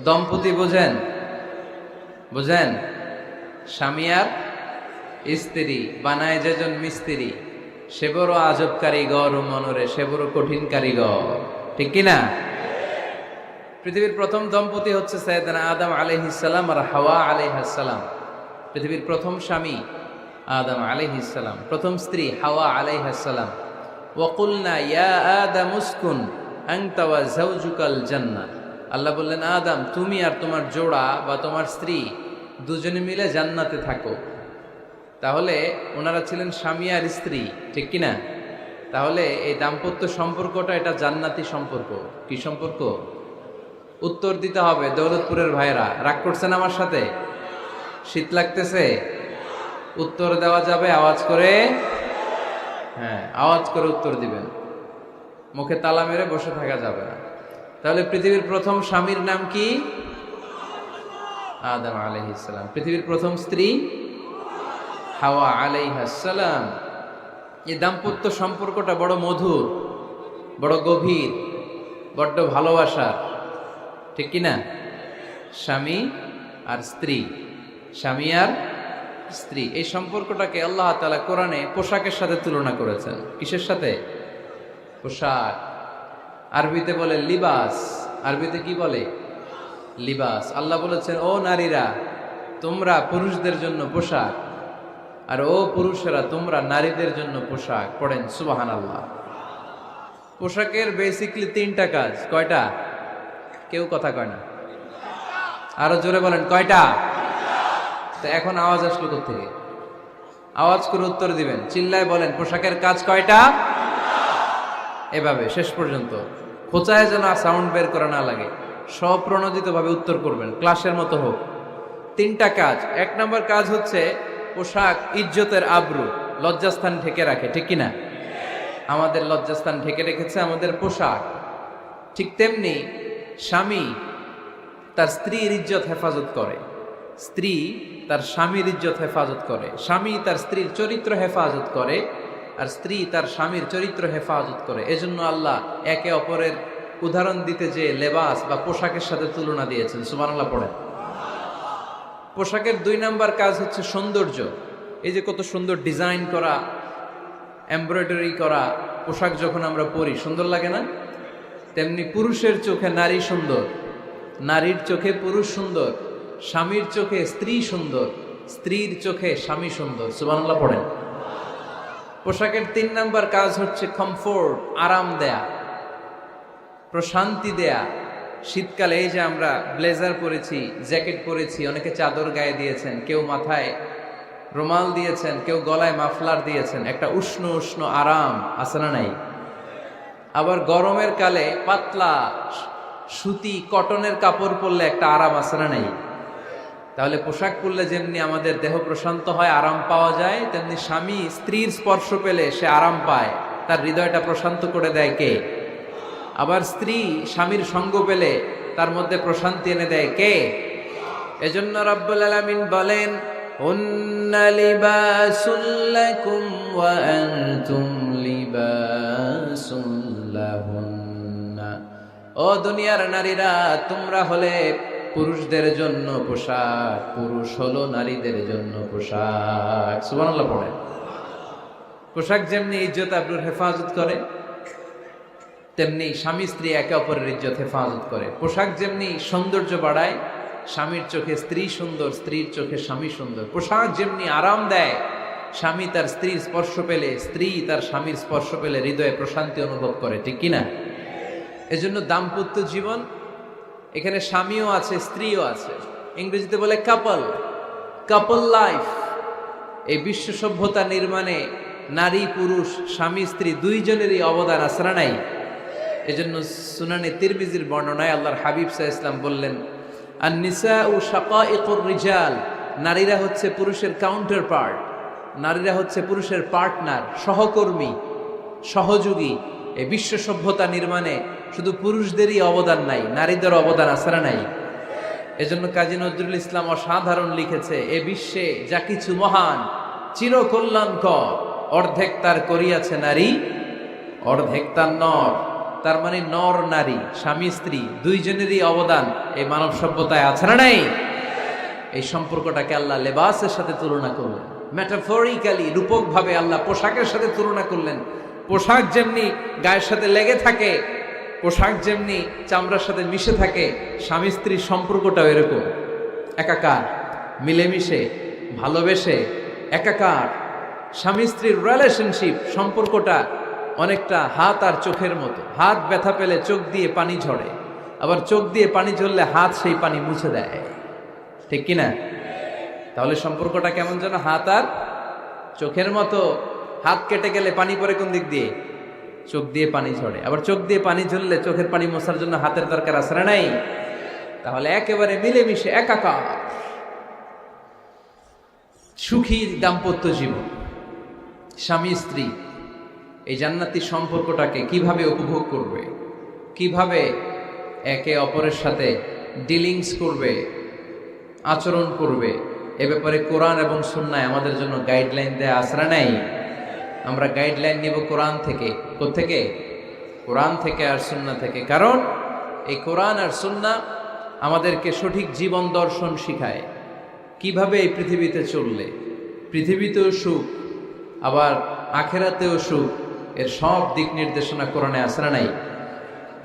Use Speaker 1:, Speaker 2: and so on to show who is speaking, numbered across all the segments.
Speaker 1: দম্পতি বোঝেন? বোঝেন? স্বামী আর স্ত্রী বানায় যেজন মিস্ত্রি, সে বড় আজব কারিগর ও মনরে সে বড় কঠিন কারিগর, ঠিক কিনা? পৃথিবীর প্রথম দম্পতি হচ্ছে সাইয়েদনা আদম আলাইহিস সালাম আর হাওয়া আলাইহাস সালাম। পৃথিবীর প্রথম স্বামী আদম আলাইহিস সালাম, প্রথম স্ত্রী হাওয়া আলাইহাস সালাম। ওয়া কুলনা ইয়া আদম উসকুন আনতা ওয়া যাওজুকাল জান্নাহ। আল্লাহ বললেন, আদম তুমি আর তোমার জোড়া বা তোমার স্ত্রী দুজনে মিলে জান্নাতে থাকো। তাহলে ওনারা ছিলেন স্বামী আর স্ত্রী, ঠিক কিনা? তাহলে এই দাম্পত্য সম্পর্কটা এটা জান্নাতি সম্পর্ক। কি সম্পর্ক? উত্তর দিতে হবে দৌলতপুরের ভাইরা। রাগ করছেন আমার সাথে? শীত লাগতেছে? উত্তর দেওয়া যাবে আওয়াজ করে? হ্যাঁ, আওয়াজ করে উত্তর দিবেন, মুখে তালা মেরে বসে থাকা যাবে না। তাহলে পৃথিবীর প্রথম স্বামীর নাম কি? আদম আলাইহিস সালাম। পৃথিবীর প্রথম স্ত্রী হাওয়া আলাইহাস সালাম। এই দাম্পত্য সম্পর্কটা বড় মধুর, বড় গভীর, বড্ড ভালোবাসার, ঠিক কিনা? স্বামী আর স্ত্রী, স্বামী আর স্ত্রী, এই সম্পর্কটাকে আল্লাহ তাআলা কোরআনে পোশাকের সাথে তুলনা করেছেন। কিসের সাথে? পোশাক। আরবিতে বলে লিবাস। আরবিতে কি বলে? লিবাস। আল্লাহ বলেছেন, ও নারীরা তোমরা পুরুষদের জন্য পোশাক, আর ও পুরুষেরা তোমরা নারীদের জন্য পোশাক। পড়েন সুবহানাল্লাহ। পোশাকের বেসিকলি তিনটা কাজ। কয়টা? কেউ কথা কয় না, আরো জোরে বলেন কয়টা? তো এখন আওয়াজ আসলো কোত্থেকে? আওয়াজ করে উত্তর দিবেন, চিল্লায় বলেন পোশাকের কাজ কয়টা? এভাবে শেষ পর্যন্ত খোঁচায় যেন সাউন্ড বের করা না লাগে, স্বপ্রণোদিত ভাবে উত্তর করবেন, ক্লাসের মতো হোক। তিনটা কাজ। এক নম্বর কাজ হচ্ছে পোশাক ইজ্জতের আবরু, লজ্জাস্থান ঢেকে রাখে, ঠিক কিনা? আমাদের লজ্জাস্থান ঢেকে রেখেছে আমাদের পোশাক। ঠিক তেমনি স্বামী তার স্ত্রীর ইজ্জত হেফাজত করে, স্ত্রী তার স্বামীর ইজ্জত হেফাজত করে, স্বামী তার স্ত্রীর চরিত্র হেফাজত করে, আর স্ত্রী তার স্বামীর চরিত্র হেফাজত করে। এজন্য আল্লাহ একে অপরের উদাহরণ দিতে যে লেবাস বা পোশাকের সাথে তুলনা দিয়েছেন। সুবহানাল্লাহ পড়েন। পোশাকের দুই নাম্বার কাজ হচ্ছে সৌন্দর্য। এই যে কত সুন্দর ডিজাইন করা, এমব্রয়ডারি করা পোশাক যখন আমরা পরি সুন্দর লাগে না? তেমনি পুরুষের চোখে নারী সুন্দর, নারীর চোখে পুরুষ সুন্দর, স্বামীর চোখে স্ত্রী সুন্দর, স্ত্রীর চোখে স্বামী সুন্দর। সুবহানাল্লাহ পড়েন। পোশাকের তিন নাম্বার কাজ হচ্ছে কমফোর্ট, আরাম দেয়া, প্রশান্তি দেয়া। শীতকালে এই যে আমরা ব্লেজার পরেছি, জ্যাকেট পরেছি, অনেকে চাদর গায়ে দিয়েছেন, কেউ মাথায় রুমাল দিয়েছেন, কেউ গলায় মাফলার দিয়েছেন, একটা উষ্ণ উষ্ণ আরাম আছে না নাই? আবার গরমের কালে পাতলা সুতি কটনের কাপড় পরলে একটা আরাম আছে না নাই? তাহলে পোশাক পরলে যেমনি আমাদের দেহ প্রশান্ত হয়, আরাম পাওয়া যায়, তেমনি স্বামী স্ত্রীর স্পর্শ পেলে সে আরাম পায়, তার হৃদয়টা প্রশান্ত করে দেয় কে? আবার স্ত্রী স্বামীর সঙ্গ পেলে তার মধ্যে প্রশান্তি এনে দেয় কে? এজন্য রাব্বুল আলামিন বলেন, হুন্না লিবাসুল লাকুম ওয়া আনতুম লিবাসুল লাহুন্না। ও দুনিয়ার নারীরা, তোমরা হলে পুরুষদের জন্য পোশাক, পুরুষ হলো নারীদের জন্য পোশাক। সুবহানাল্লাহ পড়েন। পোশাক যেমনি ইজ্জত আবরুর হেফাজত করে, তেমনি স্বামী স্ত্রী একে অপরের ইজ্জত হেফাজত করে। পোশাক যেমনি সৌন্দর্য বাড়ায়, স্বামীর চোখে স্ত্রী সুন্দর, স্ত্রীর চোখে স্বামী সুন্দর। পোশাক যেমনি আরাম দেয়, স্বামী তার স্ত্রীর স্পর্শ পেলে, স্ত্রী তার স্বামীর স্পর্শ পেলে হৃদয়ে প্রশান্তি অনুভব করে, ঠিক কিনা? এজন্য দাম্পত্য জীবন, এখানে স্বামীও আছে স্ত্রীও আছে, ইংরেজিতে বলে কাপল, কাপল লাইফ। এই বিশ্ব সভ্যতা নির্মাণে নারী পুরুষ, স্বামী স্ত্রী দুইজনেরই অবদান আছে না নাই? এজন্য সুনানে তিরমিজির বর্ণনায় আল্লাহর হাবিব সাল্লাল্লাহু আলাইহি ওয়াসাল্লাম বললেন, আন-নিসাউ শাকাইকুর রিজাল। নারীরা হচ্ছে পুরুষের কাউন্টার পার্ট, নারীরা হচ্ছে পুরুষের পার্টনার, সহকর্মী, সহযোগী। এই বিশ্ব সভ্যতা নির্মাণে শুধু পুরুষদেরই অবদান নাই, নারীদের অবদান আছে না নাই? এজন্য কাজী নজরুল ইসলাম অসাধারণ লিখেছে, এ বিশ্বে যা কিছু মহান চিরকল্যাণকর, অর্ধেক তার করিয়াছে নারী, অর্ধেক তার নর। তার মানে নর নারী, স্বামী স্ত্রী দুইজনেরই অবদান এই মানব সভ্যতায় আছে না নাই? এই সম্পর্কটাকে আল্লাহ লেবাসের সাথে তুলনা করলেন, মেটাফরিক্যালি, রূপকভাবে আল্লাহ পোশাকের সাথে তুলনা করলেন। পোশাক যেমনি গায়ের সাথে লেগে থাকে, পোশাক যেমনি চামড়ার সাথে মিশে থাকে, স্বামী স্ত্রীর সম্পর্কটাও এরকম একাকার, মিলেমিশে, ভালোবেসে একাকার। স্বামী স্ত্রীর রিলেশনশিপ সম্পর্কটা অনেকটা হাত আর চোখের মতো। হাত ব্যথা পেলে চোখ দিয়ে পানি ঝরে, আবার চোখ দিয়ে পানি ঝরলে হাত সেই পানি মুছে দেয়, ঠিক কিনা? তাহলে সম্পর্কটা কেমন যেন হাত আর চোখের মতো। হাত কেটে গেলে পানি পড়ে কোন দিক দিয়ে? চোখ দিয়ে পানি ঝরে, আবার চোখ দিয়ে পানি ঝরলে চোখের পানি মোছার জন্য হাতের দরকার আছে না নাই? তাহলে একেবারে মিলেমিশে একাকার সুখী দাম্পত্য জীবন, স্বামী স্ত্রী এই জান্নাতি সম্পর্কটাকে কিভাবে উপভোগ করবে, কিভাবে একে অপরের সাথে ডিলিংস করবে, আচরণ করবে, এ ব্যাপারে কোরআন এবং সুন্নায় আমাদের জন্য গাইডলাইন দেয়া আছে না নাই? আমরা গাইডলাইন নিব কোরআন থেকে। কোত্থেকে? কোরআন থেকে আর সুন্নাহ থেকে। কারণ এই কোরআন আর সুন্নাহ আমাদেরকে সঠিক জীবন দর্শন শিখায়, কিভাবে এই পৃথিবীতে চললে পৃথিবীতেও সুখ আবার আখেরাতেও সুখ, এর সব দিক নির্দেশনা কোরআনে আছে না নাই?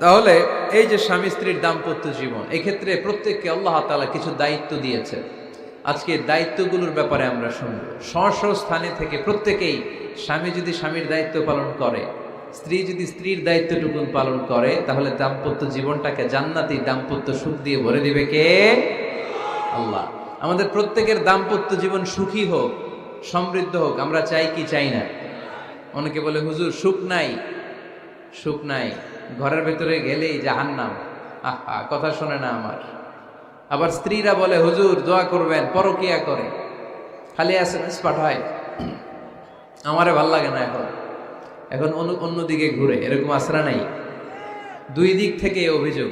Speaker 1: তাহলে এই যে স্বামী স্ত্রীর দাম্পত্য জীবন, এক্ষেত্রে প্রত্যেককে আল্লাহ তাআলা কিছু দায়িত্ব দিয়েছে। আজকে দায়িত্বগুলোর ব্যাপারে আমরা শুনব। স্ব স্থানে থেকে প্রত্যেকেই, স্বামী যদি স্বামীর দায়িত্ব পালন করে, স্ত্রী যদি স্ত্রীর দায়িত্বটুকু পালন করে, তাহলে দাম্পত্য জীবনটাকে জান্নাতি দাম্পত্য সুখ দিয়ে ভরে দিবে কে? আল্লাহ। আমাদের প্রত্যেকের দাম্পত্য জীবন সুখী হোক, সমৃদ্ধ হোক, আমরা চাই কি চাই না? অনেকে বলে হুজুর সুখ নাই, সুখ নাই, ঘরের ভেতরে গেলেই জাহান্নাম। আহা, কথা শোনে না আমার। আবার স্ত্রীরা বলে হুজুর দোয়া করবেন, পরকিয়া করে, খালি এসএমএস পাঠায়, আমারে ভাল লাগে না, এখন অন্যদিকে ঘুরে, এরকম আসরা নাই? দুই দিক থেকে অভিযোগ।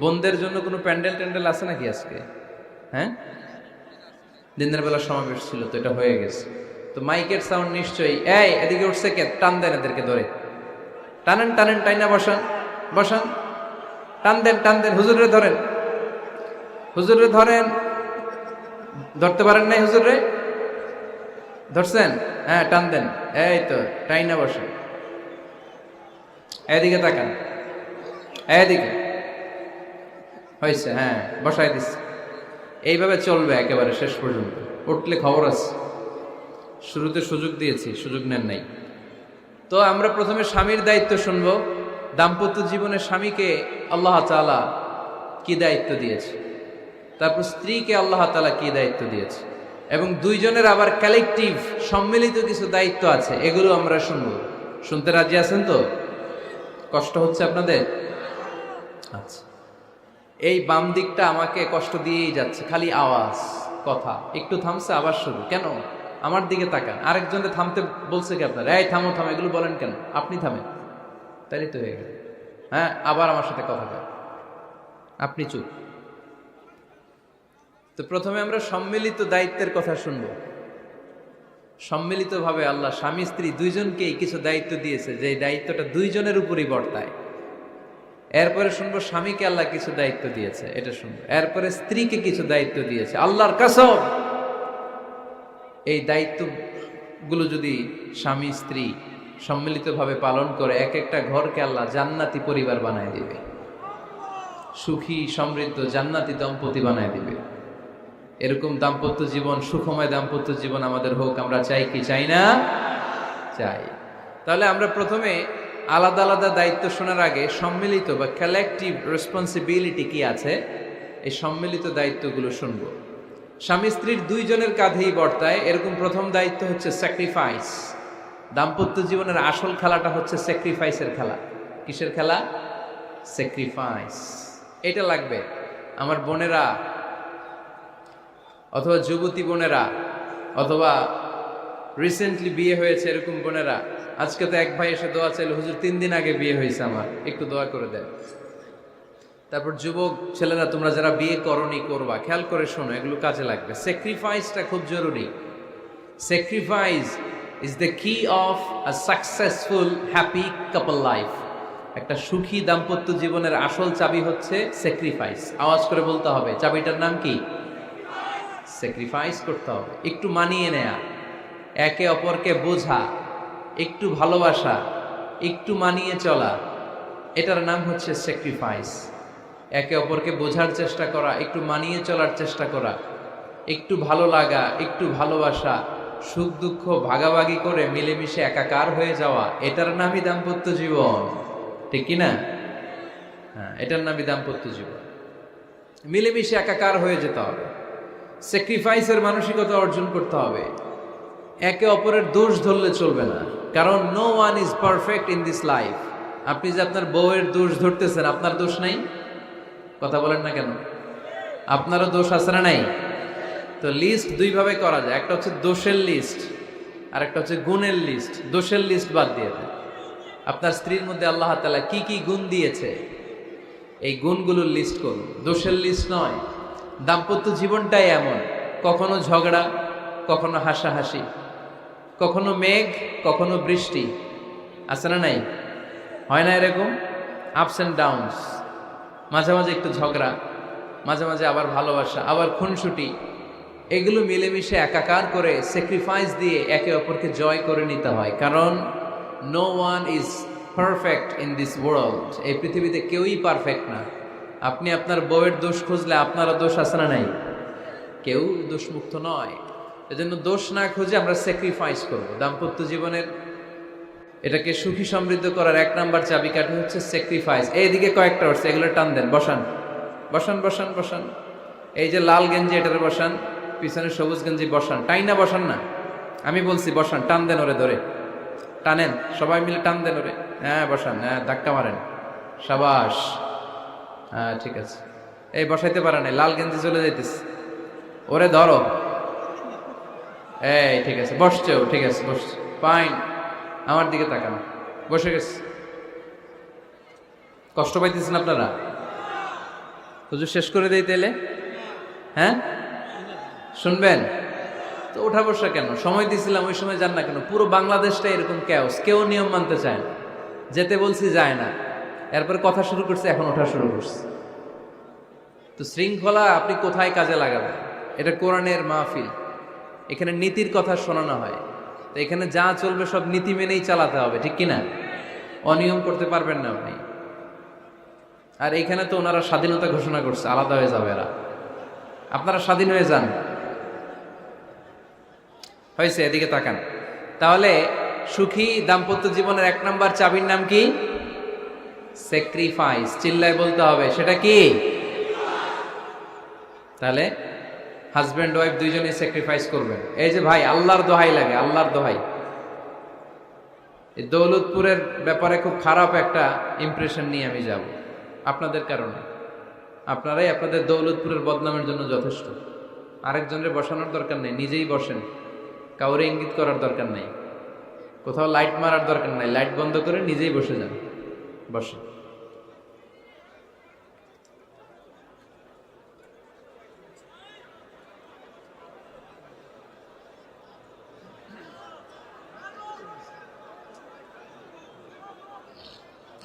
Speaker 1: বোনদের জন্য কোনো প্যান্ডেল ট্যান্ডেল আছে নাকি আজকে? হ্যাঁ, দিনের বেলা সমাবেশ ছিল তো, এটা হয়ে গেছে তো মাইকের সাউন্ড নিশ্চয়ই। এই এদিকে উঠছে কে? টান দেন এদেরকে ধরে, টানেন টানেন, টাইনা বসান বসান, টান দেন টান দেন, হুজুরে ধরেন, হুজুরে ধরেন। ধরতে পারেন নাই হুজুরে? ধরছেন? হ্যাঁ, টান দেন। এই তো, টাইনা বসেন, এদিকে তাকান, এদিকে হয়েছে, হ্যাঁ বসাই দিচ্ছে। এইভাবে চলবে একেবারে শেষ পর্যন্ত। উঠলে খবর আছে। শুরুতে সুযোগ দিয়েছি, সুযোগ নেন নাই। তো আমরা প্রথমে স্বামীর দায়িত্ব শুনবো। দাম্পত্য জীবনে স্বামীকে আল্লাহ তাআলা কি দায়িত্ব দিয়েছে, তারপর স্ত্রীকে আল্লাহ তাআলা কি দায়িত্ব দিয়েছে, এবং দুইজনের আবার কালেকটিভ সম্মিলিত কিছু দায়িত্ব আছে, এগুলো আমরা শুনবো। শুনতে রাজি আছেন তো? কষ্ট হচ্ছে আপনাদের? আচ্ছা, এই বাম দিকটা আমাকে কষ্ট দিয়েই যাচ্ছে, খালি আওয়াজ, কথা। একটু থামছে আবার শুরু। কেন? আমার দিকে তাকান। আরেকজনে থামতে বলছে কি আপনার? এই থামো থামো, এগুলো বলেন কেন? আপনি থামেন, তাইলে তো হয়ে গেল। হ্যাঁ, আবার আমার সাথে কথা বলেন, আপনি চুপ। তো প্রথমে আমরা সম্মিলিত দায়িত্বের কথা শুনবো। সম্মিলিতভাবে আল্লাহ স্বামী স্ত্রী দুইজনকেই কিছু দায়িত্ব দিয়েছে, যে দায়িত্বটা দুইজনের উপরই বর্তায়। এরপরে শুনবো স্বামীকে আল্লাহ কিছু দায়িত্ব দিয়েছে, এটা শুনবো। এরপরে স্ত্রীকে কিছু দায়িত্ব দিয়েছে। আল্লাহর কসম, এই দায়িত্বগুলো যদি স্বামী স্ত্রী সম্মিলিতভাবে পালন করে, এক একটা ঘরকে আল্লাহ জান্নাতি পরিবার বানায় দিবে, সুখী সমৃদ্ধ জান্নাতি দম্পতি বানায় দিবে। এরকম দাম্পত্য জীবন, সুখময় দাম্পত্য জীবন আমাদের হোক। আমরা চাই কি চাই না? চাই। তাহলে আমরা প্রথমে আলাদা আলাদা দায়িত্ব শোনার আগে সম্মিলিত বা কালেকটিভ রেসপন্সিবিলিটি কি আছে, এই সম্মিলিত দায়িত্বগুলো শুনবো। স্বামী স্ত্রীর দুইজনের কাঁধেই বর্তায় এরকম প্রথম দায়িত্ব হচ্ছে স্যাক্রিফাইস। দাম্পত্য জীবনের আসল খেলাটা হচ্ছে স্যাক্রিফাইসের খেলা। কিসের খেলা? স্যাক্রিফাইস। এটা লাগবে। আমার বোনেরা অথবা যুবতী বোনেরা অথবা রিসেন্টলি বিয়ে হয়েছে এরকম বোনেরা, আজকে তো এক ভাই এসে দোয়া চাইল, হুজুর 3 দিন আগে বিয়ে হয়েছে আমার, একটু দোয়া করে দেন। তারপর যুবক ছেলেরা, তোমরা যারা বিয়ে করনি করবা, খেয়াল করে শোনো, এগুলো কাজে লাগবে। স্যাক্রিফাইসটা খুব জরুরি। স্যাক্রিফাইস ইজ দ্য কি of a successful happy couple life. একটা সুখী দাম্পত্য জীবনের আসল চাবি হচ্ছে স্যাক্রিফাইস। আওয়াজ করে বলতে হবে, চাবিটার নাম কি? স্যাক্রিফাইস করতে হবে, একটু মানিয়ে নেয়া, একে অপরকে বোঝা, একটু ভালোবাসা, একটু মানিয়ে চলা, এটার নাম হচ্ছে স্যাক্রিফাইস। একে অপরকে বোঝার চেষ্টা করা, একটু মানিয়ে চলার চেষ্টা করা, একটু ভালো লাগা, একটু ভালোবাসা, সুখ দুঃখ ভাগাভাগি করে মিলেমিশে একাকার হয়ে যাওয়া, এটার নামই দাম্পত্য জীবন। ঠিক কিনা? হ্যাঁ, এটার নামই দাম্পত্য জীবন। মিলেমিশে একাকার হয়ে যেতে হবে, স্যাক্রিফাইসের মানসিকতা অর্জন করতে হবে। একে অপরের দোষ ধরলে চলবে না, কারণ no one is perfect in this life. আপনি যে আপনার বউয়ের দোষ ধরতেছেন, আপনার দোষ নাই? কথা বলেন না কেন? আপনারও দোষ আছে না নাই? তো লিস্ট দুই ভাবে করা যায়, একটা হচ্ছে দোষের লিস্ট আর একটা হচ্ছে গুণের লিস্ট। দোষের লিস্ট বাদ দিয়ে দেন। আপনার স্ত্রীর মধ্যে আল্লাহ তাআলা কি কি গুণ দিয়েছে, এই গুণগুলোর লিস্ট করুন, দোষের লিস্ট নয়। দাম্পত্য জীবনটাই এমন, কখনো ঝগড়া, কখনো হাসাহাসি, কখনো মেঘ, কখনো বৃষ্টি, আছে না নাই? হয় না এরকম? আপস অ্যান্ড ডাউনস, মাঝে মাঝে একটু ঝগড়া, মাঝে মাঝে আবার ভালোবাসা, আবার খুনসুটি, এগুলো মিলেমিশে একাকার করে স্যাক্রিফাইস দিয়ে একে অপরকে জয় করে নিতে হয়। কারণ no one is perfect in this world. এই পৃথিবীতে কেউই পারফেক্ট না। আপনি আপনার বউয়ের দোষ খুঁজলে আপনারও দোষ আছে না নাই? কেউ দোষমুক্ত নয়। এজন্য দোষ না খুঁজে আমরা স্যাক্রিফাইস করব। দাম্পত্য জীবনের এটাকে সুখী সমৃদ্ধ করার এক নাম্বার চাবিকাঠি হচ্ছে স্যাক্রিফাইস। এইদিকে কয়েকটা হচ্ছে, এগুলো টান দেন, বসান বসান বসান বসান। এই যে লাল গেঞ্জি, এটারে বসান, পিছনে সবুজ গেঞ্জি বসান, টাইনা বসান না, আমি বলছি বসান, টান দেন ওরে ধরে, টানেন সবাই মিলে, টান দেন ওরে, হ্যাঁ বসান, হ্যাঁ ধাক্কা মারেন, সাবাস, হ্যাঁ ঠিক আছে। এই বসাইতে পারে না, লাল গেঞ্জি চলে যাইতেছে, ওরে ধরো, এই ঠিক আছে, বসছেও, ঠিক আছে বসছে, ফাইন, আমার দিকে তাকান, বসে গেছে। কষ্ট পাইতেছেন আপনারা? হুজুর শেষ করে দেই তাইলে? হ্যাঁ শুনবেন তো? ওঠা বসা কেন? সময় দিয়েছিলাম, ওই সময় যান না কেন? পুরো বাংলাদেশটা এরকম ক্যাওস, কেউ নিয়ম মানতে চায় না, যেতে বলছি যায় না, এরপর কথা শুরু করছে, এখন ওঠা শুরু করছে। তো শৃঙ্খলা আপনি কোথায় কাজে লাগাবেন? এটা কোরআনের মাহফিল, এখানে নীতির কথা শোনানো হয়, তো এখানে যা চলবে সব নীতি মেনেই চালাতে হবে, ঠিক কিনা? অনিয়ম করতে পারবেন না আপনি। আর এইখানে তো ওনারা স্বাধীনতা ঘোষণা করছে, আলাদা হয়ে যাবে এরা, আপনারা স্বাধীন হয়ে যান। হয়েছে, এদিকে তাকান। তাহলে সুখী দাম্পত্য জীবনের এক নাম্বার চাবির নাম কি? স্যাক্রিফাইস। চিল্লায় বলতে হবে, সেটা কি? তাহলে হাজব্যান্ড ওয়াইফ দুইজনেই স্যাক্রিফাইস করবেন। এই যে ভাই, আল্লাহর দোহাই লাগে, আল্লাহর দোহাই, এই দৌলতপুরের ব্যাপারে খুব খারাপ একটা ইমপ্রেশন নিয়ে আমি যাব আপনাদের কারণে। আপনারাই আপনাদের দৌলতপুরের বদনামের জন্য যথেষ্ট। আরেকজনের বসানোর দরকার নেই, নিজেই বসেন, কাউরে ইঙ্গিত করার দরকার নাই, কোথাও লাইট মারার দরকার নাই, লাইট বন্ধ করে নিজেই বসে যান, বসে।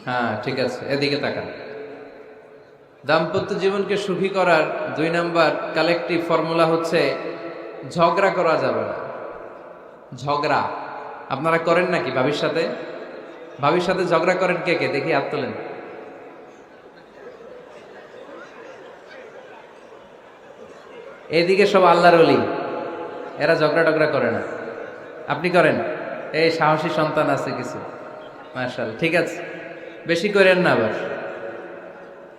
Speaker 1: হ্যাঁ ঠিক আছে, এদিকে তাকান। দাম্পত্য জীবনকে সুখী করার দুই নাম্বার কালেকটিভ ফর্মুলা হচ্ছে ঝগড়া করা যাবে না। ঝগড়া আপনারা করেন নাকি ভাবির সাথে? ভাবির সাথে ঝগড়া করেন কে কে? দেখি হাত তোলেন। এইদিকে সব আল্লাহর ওলি, এরা ঝগড়া টগড়া করে না। আপনি করেন? এই সাহসী সন্তান আছে কিছু, মাশাআল্লাহ, ঠিক আছে, বেশি করেন না আবার।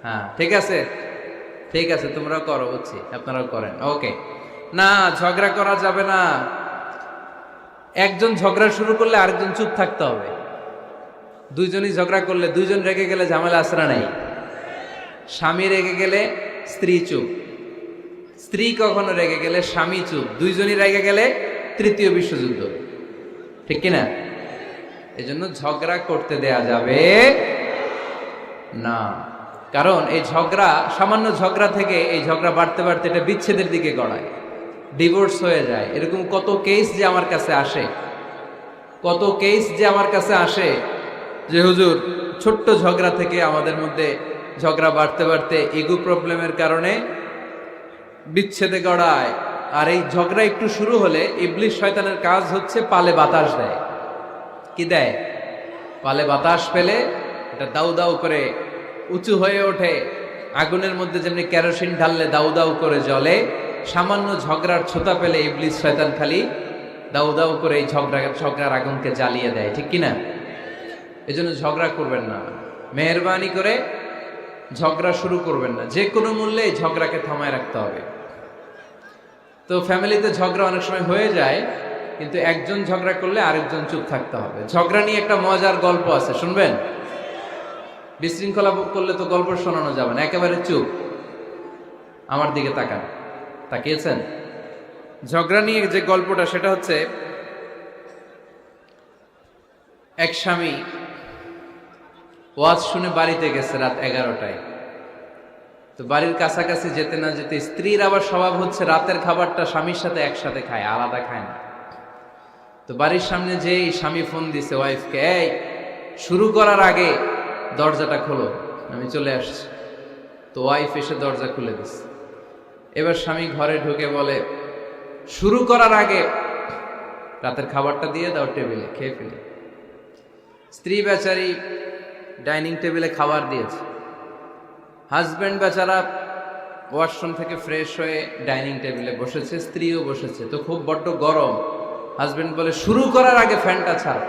Speaker 1: হ্যাঁ ঠিক আছে, ঠিক আছে, তোমরাও করো, বুঝছি, আপনারাও করেন, ওকে। না, ঝগড়া করা যাবে না। একজন ঝগড়া শুরু করলে আরেকজন চুপ থাকতে হবে। দুইজনই ঝগড়া করলে, দুইজন রেগে গেলে ঝামেলা আসরা নাই। স্বামী রেগে গেলে স্ত্রী চুপ, স্ত্রী কখনো রেগে গেলে স্বামী চুপ, দুইজনই রেগে গেলে তৃতীয় বিশ্বযুদ্ধ, ঠিক কিনা? এজন্য ঝগড়া করতে দেয়া যাবে না। কারণ এই ঝগড়া, সামান্য ঝগড়া থেকে এই ঝগড়া বাড়তে বাড়তে এটা বিচ্ছেদের দিকে গড়ায়, ডিভোর্স হয়ে যায়। এরকম কত কেস যে আমার কাছে আসে, কত কেস যে আমার কাছে আসে যে হুজুর ছোট্ট ঝগড়া থেকে আমাদের মধ্যে ঝগড়া বাড়তে বাড়তে ইগো প্রবলেমের কারণে বিচ্ছেদে গড়ায়। আর এই ঝগড়া একটু শুরু হলে ইবলিস শয়তানের কাজ হচ্ছে পালে বাতাস দেয়। কি দেয়? পালে বাতাস পেলে এটা দাউ দাউ করে উঁচু হয়ে ওঠে। আগুনের মধ্যে যেমনি কেরোসিন ঢাললে দাউ দাউ করে জ্বলে, সামান্য ঝগড়ার ছোতা পেলে ইবলিস শয়তান খালি দাউ দাউ করে এই ঝগড়ার আগুনকে জ্বালিয়ে দেয়। ঠিক কিনা? এজন্য ঝগড়া করবেন না, মেহেরবানি করে ঝগড়া শুরু করবেন না। যে কোনো মূল্যে এই ঝগড়াকে থামায় রাখতে হবে। তো ফ্যামিলিতে ঝগড়া অনেক সময় হয়ে যায়, কিন্তু একজন ঝগড়া করলে আরেকজন চুপ থাকতে হবে। ঝগড়া নিয়ে একটা মজার গল্প আছে, শুনবেন? বিশৃঙ্খলা করলে তো গল্প শোনানো যাবে না, একেবারে চুপ। আমার দিকে তাকান, তাকিয়েছেন? ঝগড়া নিয়ে যে গল্পটা সেটা হচ্ছে, এক স্বামী ওয়াজ শুনে বাড়িতে গেছে রাত 11টায়। তো বাড়ির কাছাকাছি যেতে না যেতে স্ত্রীর আবার স্বভাব হচ্ছে রাতের খাবারটা স্বামীর সাথে একসাথে খায়, আলাদা খায় না। তো বাড়ির সামনে যেই স্বামী ফোন দিছে ওয়াইফকে, এই শুরু করার আগে দরজাটা খোলো, আমি চলে আসছি। তো ওয়াইফ এসে দরজা খুলে দিছে। এবার স্বামী ঘরে ঢুকে বলে, শুরু করার আগে রাতের খাবারটা দিয়ে দাও টেবিলে, খেয়ে ফেলি। স্ত্রী বেচারি ডাইনিং টেবিলে খাবার দিয়েছে, হাজব্যান্ড বেচারা ওয়াশরুম থেকে ফ্রেশ হয়ে ডাইনিং টেবিলে বসেছে, স্ত্রীও বসেছে। তো খুব বড্ড গরম। হাজব্যান্ড বলে, শুরু করার আগে ফ্যানটা ছাড়।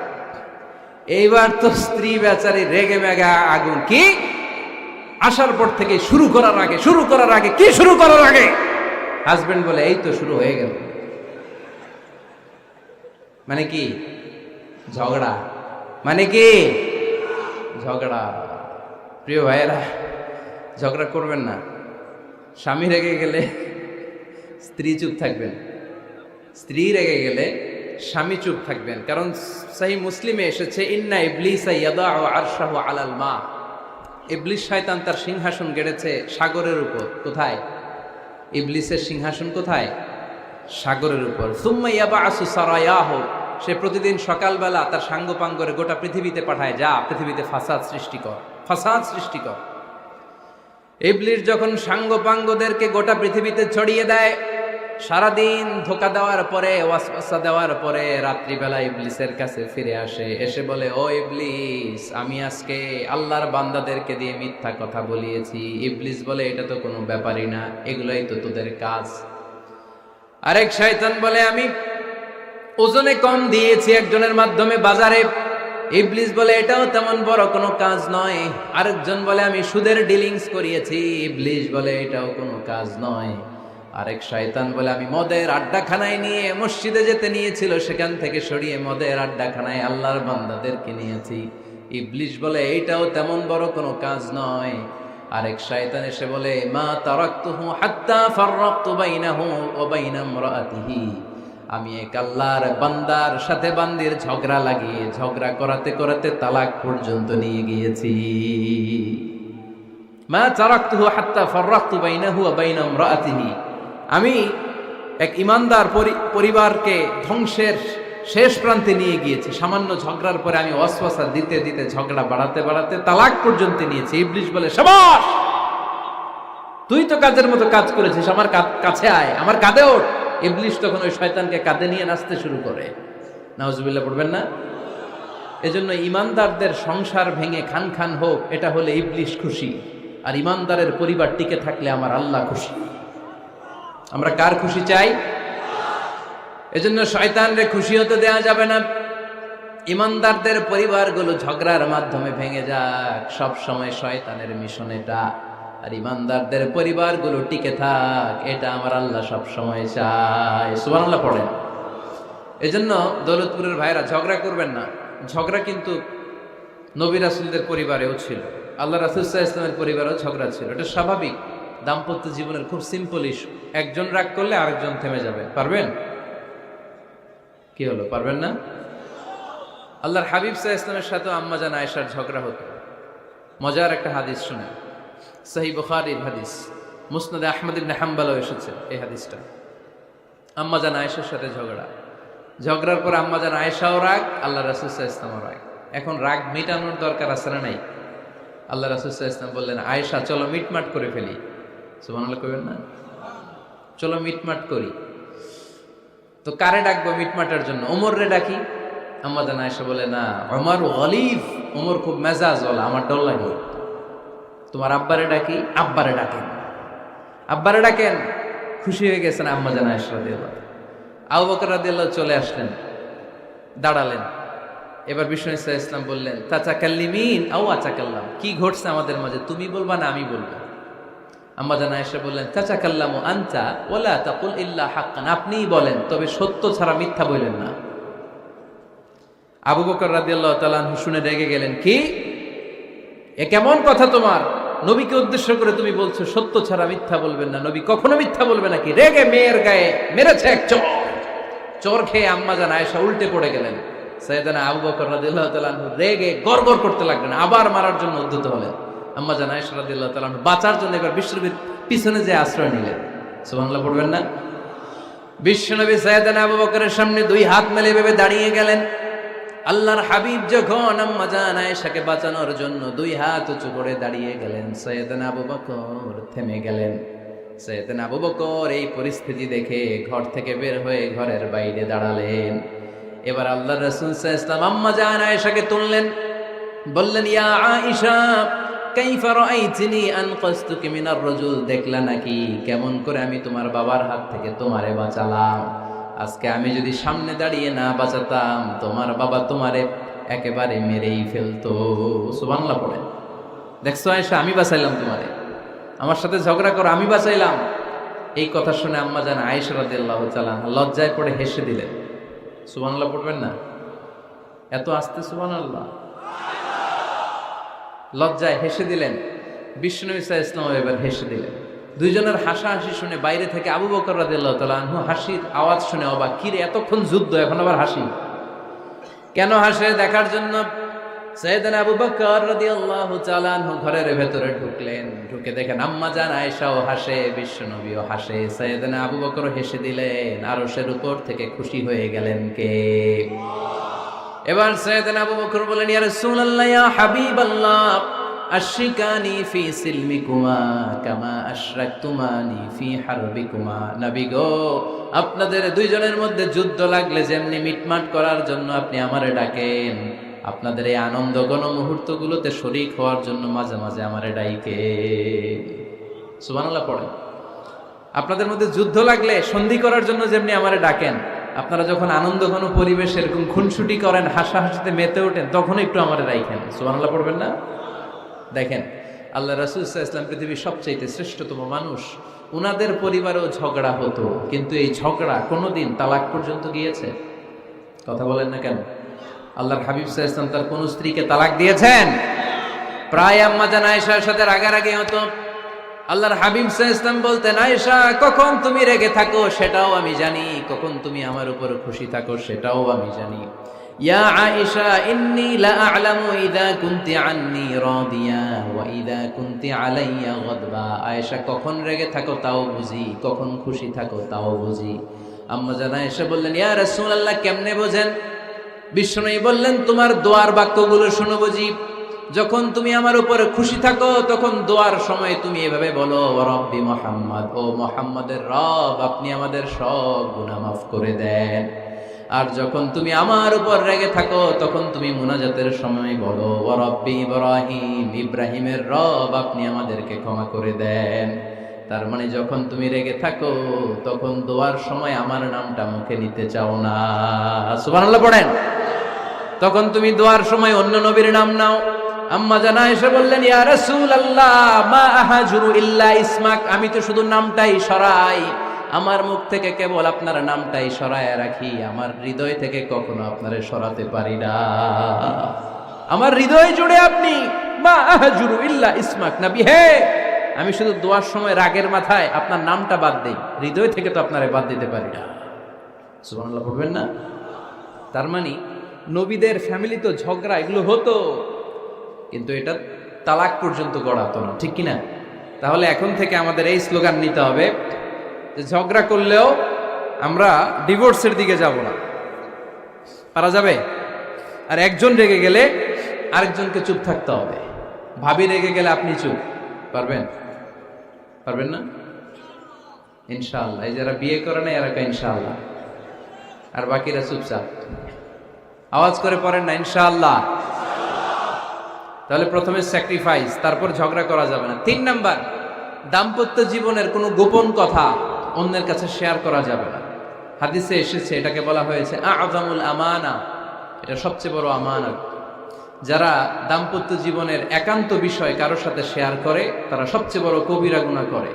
Speaker 1: এইবার তো স্ত্রী বেচারি রেগে মেগে আগুন, কি আসার পর থেকে শুরু করার আগে কি শুরু করার আগে? হাজব্যান্ড বলে, এই তো শুরু হয়ে গেল। মানে কি? ঝগড়া। মানে কি? ঝগড়া। প্রিয় ভাইয়েরা, ঝগড়া করবেন না। স্বামী রেগে গেলে স্ত্রী চুপ থাকবেন, স্ত্রী রেগে গেলে স্বামী চুপ থাকবেন। কারণ সহিহ মুসলিমে এসেছে, ইন্না ইবলিসা ইয়াদাউ আরশাহু আলাল মা। ইবলিস শয়তান তার সিংহাসন গেড়েছে সাগরের উপর। কোথায়? ইবলিসের সিংহাসন কোথায়? সাগরের উপর। সুম্মা ইয়াবআসু সারায়াহু, সে প্রতিদিন সকালবেলা তার সাঙ্গপাঙ্গরে গোটা পৃথিবীতে পাঠায়, যা পৃথিবীতে ফাসাদ সৃষ্টি কর, ফাসাদ সৃষ্টি কর। ইবলিস যখন সাঙ্গপাঙ্গদেরকে গোটা পৃথিবীতে ছড়িয়ে দেয়, সারাদিন ধোকা দেওয়ার পরে, ওয়াসওয়াসা দেওয়ার পরে, রাত্রিবেলা ইবলিসের কাছে ফিরে আসে, এসে বলে, ও ইবলিস, আমি আজকে আল্লাহর বান্দাদেরকে দিয়ে মিথ্যা কথা বলিয়েছি। ইবলিস বলে, এটা তো কোনো ব্যাপারই না, এগুলাই তো তোদের কাজ। আরেক শয়তান বলে, আমি ওজনে কম দিয়েছি একজনের মাধ্যমে বাজারে। ইবলিস বলে, এটাও তেমন বড় কোনো কাজ নয়। আরেকজন বলে, আমি সুদের ডিলিংস করিয়েছি। ইবলিস বলে, এটাও কোনো কাজ নয়। আরেক শয়তান বলে, আমি মদের আড্ডাখানায় নিয়ে মসজিদে যেতে নিয়েছিল, সেখান থেকে সরিয়ে মদের আড্ডাখানায় আল্লাহর বান্দাদেরকে নিয়েছি। ইবলিস বলে, এইটাও তেমন বড় কোনো কাজ নয়। আরেক শয়তান এসে বলে, মা তারাকতুহু হাত্তা ফাররাকতু বাইনাহু ওয়া বাইনা ইমরাআতিহি, আমি এক আল্লাহর বান্দার সাথে বান্দির ঝগড়া লাগিয়ে ঝগড়া করাতে করাতে তালাক পর্যন্ত নিয়ে গিয়েছি। মা তারাকতুহু হাত্তা ফাররাকতু বাইনাহু ওয়া বাইনা ইমরাআতিহি, আমি এক ইমানদার পরিবারকে ধ্বংসের শেষ প্রান্তে নিয়ে গিয়েছি। সামান্য ঝগড়ার পরে আমি ওয়াসওয়াসা দিতে দিতে ঝগড়া বাড়াতে বাড়াতে তালাক পর্যন্ত নিয়েছি। ইবলিস বলে, শাবাশ, তুই তো কাজের মতো কাজ করেছিস, আমার কাছে আয়, আমার কাঁধে ওঠ। ইবলিস তখন ওই শয়তানকে কাঁধে নিয়ে নাচতে শুরু করে। নাউজুবিল্লাহ পড়বেন না? এজন্য ইমানদারদের সংসার ভেঙে খান খান হোক, এটা হলে ইবলিস খুশি। আর ইমানদারের পরিবার টিকে থাকলে আমার আল্লাহ খুশি। আমরা কার খুশি চাই? এজন্য শয়তানরে খুশি হতে দেয়া যাবে না। ইমানদারদের পরিবারগুলো ঝগড়ার মাধ্যমে ভেঙে যাক, সব সময় শয়তানের মিশন এটা। আর ইমানদারদের পরিবারগুলো টিকে থাক, এটা আমার আল্লাহ সব সময় চায়। সুবহানাল্লাহ পড়েন। এজন্য দৌলতপুরের ভাইরা, ঝগড়া করবেন না। ঝগড়া কিন্তু নবী রাসূলদের পরিবারেও ছিল, আল্লাহ রাসূল সাল্লাল্লাহু আলাইহি ওয়াসাল্লামের পরিবারেও ঝগড়া ছিল। এটা স্বাভাবিক, দাম্পত্য জীবনের খুব সিম্পল ইস্যু। একজন রাগ করলে আরেকজন থেমে যাবে। পারবেন? কি হলো, পারবেন না? আল্লাহর হাবিব সাল্লাল্লাহু আলাইহি ওয়াসাল্লামের সাথে আম্মা জান আয়েশার ঝগড়া হতো। মজার একটা হাদিস শুনে, সহিহ বুখারীর হাদিস, মুসনাদে আহমদ ইবনে হাম্বলও এসেছে এই হাদিসটা। আম্মা জান আয়েশার সাথে ঝগড়ার পর আম্মা জান আয়েশাও রাগ, আল্লাহ রাসূল সাল্লাল্লাহু আলাইহি ওয়াসাল্লামও রাগ। এখন রাগ মেটানোর দরকার আছে না নাই? আল্লাহ রাসূল সাল্লাল্লাহু আলাইহি ওয়াসাল্লাম বললেন, আয়েশা চলো মিটমাট করে ফেলি। সুবহানাল্লাহ কইবেন না? চলো মিটমাট করি। তো কারে ডাকবো মিটমাটের জন্য? ওমর রে ডাকি। আম্মা জান আয়েশা বলে, না, ওমর গলিব, ওমর খুব মেজাজ ওয়ালা, আমার ডর লাগে। তোমার আব্বারে ডাকি। আব্বারে ডাকেন, আব্বারে ডাকেন। খুশি হয়ে গেছেন আম্মা জান আয়েশা রাদিয়াল্লাহু। আবু বকর রাদিয়াল্লাহু চলে আসলেন, দাঁড়ালেন। এবার বিষ্ণু ইসা ইসলাম বললেন, তাতাকাল্লিমিন আও আতাকাল্লাম, কি ঘটছে আমাদের মাঝে, তুমি বলবা না আমি বলবো? আম্মা জান আয়েশা বললেন, তাতাকাল্লামু আনতা ওয়ালা তাকুল ইল্লা হাক্কান, আপনিই বলেন তবে সত্য ছাড়া মিথ্যা বললেন না। আবু বকর রাদিয়াল্লাহু তাআলা আনহু শুনে রেগে গেলেন, কি এ কেমন কথা তোমার? নবীকে উদ্দেশ্য করে তুমি বলছো সত্য ছাড়া মিথ্যা বলবেন না, নবী কখনো মিথ্যা বলবে নাকি? রেগে মেয়ের গায়ে মেরেছে এক চোর। চোর খেয়ে আম্মা জান আয়েশা উল্টে পড়ে গেলেন। সাইয়েদনা আবু বকর রাদিয়াল্লাহু তাআলা আনহু রেগে গড়গড় করতে লাগলেন, আবার মারার জন্য উদ্যত হলেন। আম্মা জান আয়েশা রাদিয়াল্লাহু তাআলা আনহু বাঁচার জন্য এবার বিশ্বনবীর পিছনে যে আশ্রয় নিলেন। সুবহানাল্লাহ পড়বেন না? বিশ্বনবী সাইয়েদনা আবু বকরের সামনে দুই হাত মেলে ভেবে দাঁড়িয়ে গেলেন। আল্লাহর হাবিব যখন আম্মা জান আয়েশাকে বাঁচানোর জন্য দুই হাত উঁচু করে দাঁড়িয়ে গেলেন, সাইয়েদনা আবু বকর থেমে গেলেন। সাইয়েদনা আবু বকর এই পরিস্থিতি দেখে ঘর থেকে বের হয়ে ঘরের বাইরে দাঁড়ালেন। এবার আল্লাহর রাসূল সাল্লাল্লাহু আলাইহি ওয়াসাল্লাম আম্মা জান আয়েশাকে তুললেন, বললেন, ইয়া আয়েশা কাইফা রাআইতিনি আনকাসতুকি মিনার রাজুল, দেখলা নাকি কেমন করে আমি তোমার বাবার হাত থেকে তোমারে বাঁচালাম? আজকে আমি যদি সামনে দাঁড়িয়ে না বাঁচাতাম, তোমার বাবা তোমারে একেবারে মেরেই ফেলতো। সুবহানাল্লাহ পড়ে। দেখছো আয়েশা, আমি বাঁচাইলাম তোমারে, আমার সাথে ঝগড়া করো, আমি বাঁচাইলাম। এই কথা শুনে আম্মা জান আয়েশা রাদিয়াল্লাহু তাআলা লজ্জায় পড়ে হেসে দিলেন। সুবহানাল্লাহ পড়বেন না? এত আস্তে সুবহানাল্লাহ। লজ্জায় হেসে দিলেন। বিষ্ণু ইসা ইসলাম এবার হেসে দিলেন। দুইজনের হাসাহাসি শুনে বাইরে থেকে আবু বকর রাদিয়াল্লাহু তাআলা আনহু হাসির আওয়াজ শুনে অবাক, কি রে এতক্ষণ যুদ্ধ এখন আবার হাসি কেন? হাসে দেখার জন্য সাইয়েদনা আবু বকর রাদিয়াল্লাহু তাআলা আনহু ঘরের ভেতরে ঢুকলেন। ঢুকে দেখেন আম্মা জান আয়েশাও হাসে, বিশ্বনবীও হাসে, সাইয়েদনা আবু বকর হেসে দিলেন। আরশের উপর থেকে খুশি হয়ে গেলেন কে? এবার সাইয়েদনা আবু বকর বলেন, ইয়া রাসূলুল্লাহ, ইয়া হাবিবাল্লাহ, আশরিকানি ফি সিলমিকুমা কামা আশরাকতুমানি ফি হারবিকুমা। নবী গো, আপনাদের দুইজনের মধ্যে যুদ্ধ লাগলে যেমনি মিটমাট করার জন্য আপনি আমারে ডাকেন, আপনাদের এই আনন্দ ঘন মুহূর্তগুলোতে শরীক হওয়ার জন্য মাঝে মাঝে আমারে ডাইকে। সুবহানাল্লাহ পড়ে। আপনাদের মধ্যে যুদ্ধ লাগলে সন্ধি করার জন্য যেমনি আমারে ডাকেন, আপনারা যখন আনন্দ ঘন পরিবেশ এরকম খুনসুটি করেন, হাসাহাসিতে মেতে ওঠেন, তখন একটু আমারে রাইখেন। সুবহানাল্লাহ পড়বেন না? দেখেন আল্লাহ রাসূল সাল্লাল্লাহু আলাইহি ওয়াসাল্লাম পৃথিবীর সবচেয়ে শ্রেষ্ঠতম মানুষ। উনাদের পরিবারেও ঝগড়া হতো, কিন্তু এই ঝগড়া কোনোদিন তালাক পর্যন্ত গিয়েছে? কথা বলেন না কেন? আল্লাহর হাবিব সাল্লাল্লাহু আলাইহি ওয়াসাল্লাম তার কোন স্ত্রীকে তালাক দিয়েছেন? প্রায় আম্মা জান আয়েশার সাথে রাগারাগি হতো। আল্লাহর হাবিব সাল্লাল্লাহু আলাইহি ওয়াসাল্লাম বলতেন, আয়েশা কখন তুমি রেগে থাকো সেটাও আমি জানি, কখন তুমি আমার উপর খুশি থাকো সেটাও আমি জানি। ইয়া আয়েশা ইন্নী লা আ'লামু ইযা কুনতি আন্নী রাদিয়া ওয়া ইযা কুনতি আলাইয়া গাদবা। আয়েশা কখন রেগে থাকো তাও বুঝি, কখন খুশি থাকো তাও বুঝি। আম্মা জান আয়েশা বললেন, ইয়া রাসূলুল্লাহ কেমনে বোঝেন? বিশ্বনবী বললেন, তোমার দোয়ার বাক্যগুলো শুনো বুঝি। যখন তুমি আমার উপরে খুশি থাকো তখন দোয়ার সময় তুমি এভাবে বলো, ওয়া রাব্বি মুহাম্মদ, ও মুহাম্মাদের রব, আপনি আমাদের সব গুনাহ মাফ করে দেন। আর যখন তুমি আমার উপর রেগে থাকো তখন তুমি মুনাজাতের সময় বলো, ওয়া রাব্বি ইব্রাহিম, ইব্রাহিমের রব, আপনি আমাদেরকে ক্ষমা করে দেন। তার মানে যখন তুমি রেগে থাকো তখন দোয়ার সময় আমার নামটা মুখে নিতে চাও না। সুবহানাল্লাহ পড়েন। তখন তুমি দোয়ার সময় অন্য নবীর নাম নাও। আম্মা জান আয়েশা বললেন, ইয়া রাসূলুল্লাহ মা আহাজুরু ইল্লা ইসমাক, আমি তো শুধু নামটাই সরাই, আমার মুখ থেকে কেবল আপনার নামটাই সরায় রাখি, আমার হৃদয় থেকে কখনো আপনারে সরাতে পারি না। আমার হৃদয় জুড়ে আপনি, মা আহাজুরু ইল্লা ইসমাক, নবী হে, আমি শুধু দোয়ার সময় রাগের মাথায় আপনার নামটা বাদ দেই, হৃদয় থেকে তো আপনারে বাদ দিতে পারি না। সুবহানাল্লাহ পড়বেন না? তার মানে নবীদের ফ্যামিলি তো ঝগড়া এগুলো হতো, কিন্তু এটা তালাক পর্যন্ত গড়াতো না, ঠিক কিনা? তাহলে এখন থেকে আমাদের এই স্লোগান নিতে হবে যে ঝগড়া করলেও আমরা ডিভোর্সের দিকে যাব না। পারা যাবে? আর একজন রেগে গেলে আরেকজনকে চুপ থাকতে হবে। ভাবি রেগে গেলে আপনি চুপ, পারবেন? পারবেন না? ইনশাআল্লাহ। এই যারা বিয়ে করে না এরা ইনশাআল্লাহ, আর বাকিরা চুপচাপ। আওয়াজ করে পড়েন না ইনশাআল্লাহ। তাহলে প্রথমে স্যাক্রিফাইস, তারপর ঝগড়া করা যাবে না। 3 নাম্বার, দাম্পত্য জীবনের কোনো গোপন কথা অন্যের কাছে শেয়ার করা যাবে না। হাদিসে এসেছে, এটাকে বলা হয়েছে আযমুল আমানা, এটা সবচেয়ে বড় আমানত। যারা দাম্পত্য জীবনের একান্ত বিষয় কারোর সাথে শেয়ার করে তারা সবচেয়ে বড় কবিরা গুনাহ করে।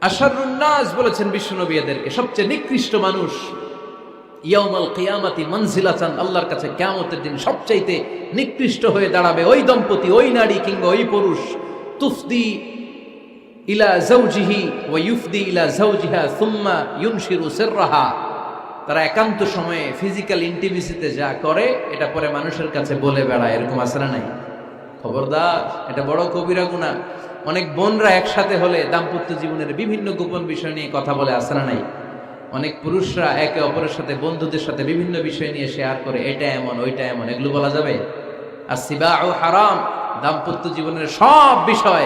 Speaker 1: আশারুন নাস বলেছেন বিশ্বনবী এদেরকে, সবচেয়ে নিকৃষ্ট মানুষ। ইয়াউমাল কিয়ামাতি মানজিলাতান, আল্লাহর কাছে কিয়ামতের দিন সবচাইতে নিকৃষ্ট হয়ে দাঁড়াবে ওই দম্পতি, ওই নারী কিংবা ওই পুরুষ। তুফদি ইলা যাওজিহি ওয়া ইউফদি ইলা যাওজিহা সুম্মা ইউনশিরু সিররাহা, তারা একান্ত সময়ে ফিজিক্যাল ইন্টিমেসিতে যা করে এটা পরে মানুষের কাছে বলে বেড়ায়। এরকম আছে না নাই? খবরদার, এটা বড় কবিরা গুনাহ। অনেক বোনরা একসাথে হলে দাম্পত্য জীবনের বিভিন্ন গোপন বিষয় নিয়ে কথা বলে, আছে না নাই? অনেক পুরুষরা একে অপরের সাথে, বন্ধুদের সাথে বিভিন্ন বিষয় নিয়ে শেয়ার করে, এটা এমন ওইটা এমন, এগুলো বলা যাবে? আসিবাউ হারাম। দাম্পত্য জীবনের সব বিষয়,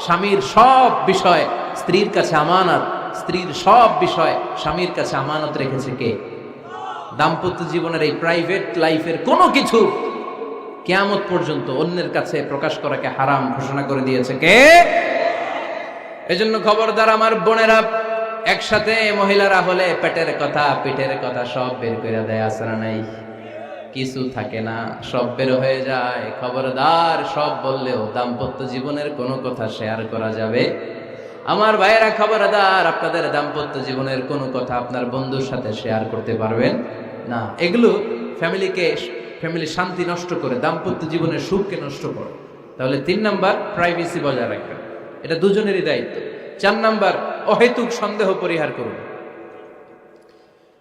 Speaker 1: স্বামীর সব বিষয় স্ত্রীর কাছে আমানত, স্ত্রীর সব বিষয় স্বামীর কাছে আমানত রেখেছে কে? দাম্পত্য জীবনের এই প্রাইভেট লাইফের কোনো কিছু কিয়ামত পর্যন্ত অন্যের কাছে প্রকাশ করাকে হারাম ঘোষণা করে দিয়েছে কে? এজন্য খবরদার আমার বোনেরা, একসাথে মহিলারা হলে পেটের কথা পিঠের কথা সব বের করে দেয়, আছে না নাই? কিছু থাকে না, সব বের হয়ে যায়। খবরদার, সব বললেও দাম্পত্য জীবনের কোনো কথা শেয়ার করা যাবে? আমার ভাইয়েরা খবরদার, আপনাদের দাম্পত্য জীবনের কোনো কথা আপনার বন্ধুর সাথে শেয়ার করতে পারবেন না। এগুলো ফ্যামিলি শান্তি নষ্ট করে, দাম্পত্য জীবনের সুখকে নষ্ট করে। তাহলে 3 নাম্বার, প্রাইভেসি বজায় রাখবেন, এটা দুজনেরই দায়িত্ব। 4 নাম্বার, অহেতুক সন্দেহ পরিহার করুন।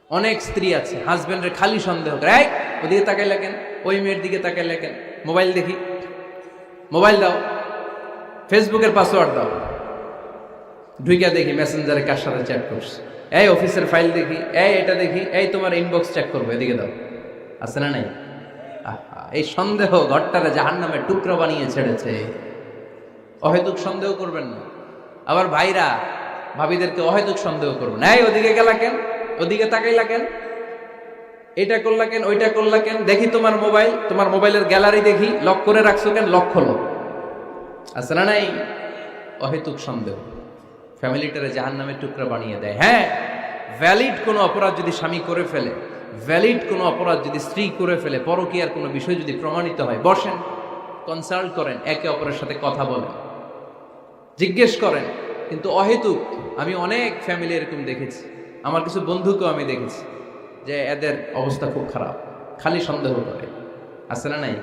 Speaker 1: অনেক স্ত্রী আছে হাজবেন্ডের খালি সন্দেহ করে, এই ওদিকে তাকাই লাগেন, ওই মেয়ের দিকে তাকাই লাগেন, মোবাইল দেখি, মোবাইল দাও, ফেসবুকের পাসওয়ার্ড দাও, ঢুইকা দেখি মেসেঞ্জারে কার সাথে চ্যাট করছে, এই অফিসের ফাইল দেখি, এই এটা দেখি, এই তোমার ইনবক্স চেক করবো, এদিকে দাও, আছে না নাই? এই সন্দেহ ঘরটারে জাহান্নামের টুকরা বানিয়ে ছেড়েছে। অহেতুক সন্দেহ করবেন না। আবার ভাইরা ভাবিদেরকে অহেতুক সন্দেহ করবেন, এই ওদিকে গেলা কেন, ওদিকে তাকাইলা কেন, এটা করলা কেন, ওইটা করলা কেন, দেখি তোমার মোবাইল, তোমার মোবাইলের গ্যালারি দেখি, লক করে রাখছো কেন, লক খোলো, আছে না নাই? অহেতুক সন্দেহ ফ্যামিলিটারে জাহান্নামের টুকরা বানিয়ে দেয়। হ্যাঁ, ভ্যালিড কোনো অপরাধ যদি স্বামী করে ফেলে, ভ্যালিড কোনো অপরাধ যদি স্ত্রী করে ফেলে, পরকীয়ার কোনো বিষয় যদি প্রমাণিত হয়, বসেন, কনসাল্ট করেন, একে অপরের সাথে কথা বলেন, জিজ্ঞেস করেন। কিন্তু অহেতুক, আমি অনেক ফ্যামিলি এরকম দেখেছি, আমার কিছু বন্ধুকেও আমি দেখেছি যে এদের অবস্থা খুব খারাপ, খালি সন্দেহ করে, আছে না নাই?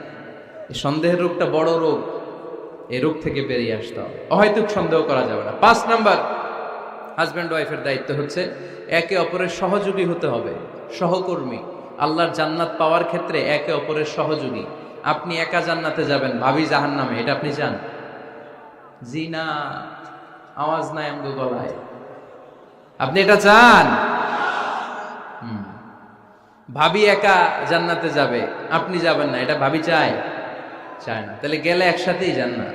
Speaker 1: এই সন্দেহের রোগটা বড় রোগ, এই রোগ থেকে বেরিয়ে আসতে হবে। অহেতুক সন্দেহ করা যাবে না। 5 নাম্বার, হাজব্যান্ড ওয়াইফের দায়িত্ব হচ্ছে একে অপরের সহযোগী হতে হবে, সহকর্মী। আল্লাহর জান্নাত পাওয়ার ক্ষেত্রে একে অপরের সহযোগী। আপনি একা জান্নাতে যাবেন, ভাবি জাহান্নামে, এটা আপনি চান? জি না, আওয়াজ নাই আমগো গলায়। আপনি এটা চান? ভাবি একা জান্নাতে যাবে, আপনি যাবেন না, এটা ভাবি চায়? চায় না। তাহলে গেলে একসাথেই যান না,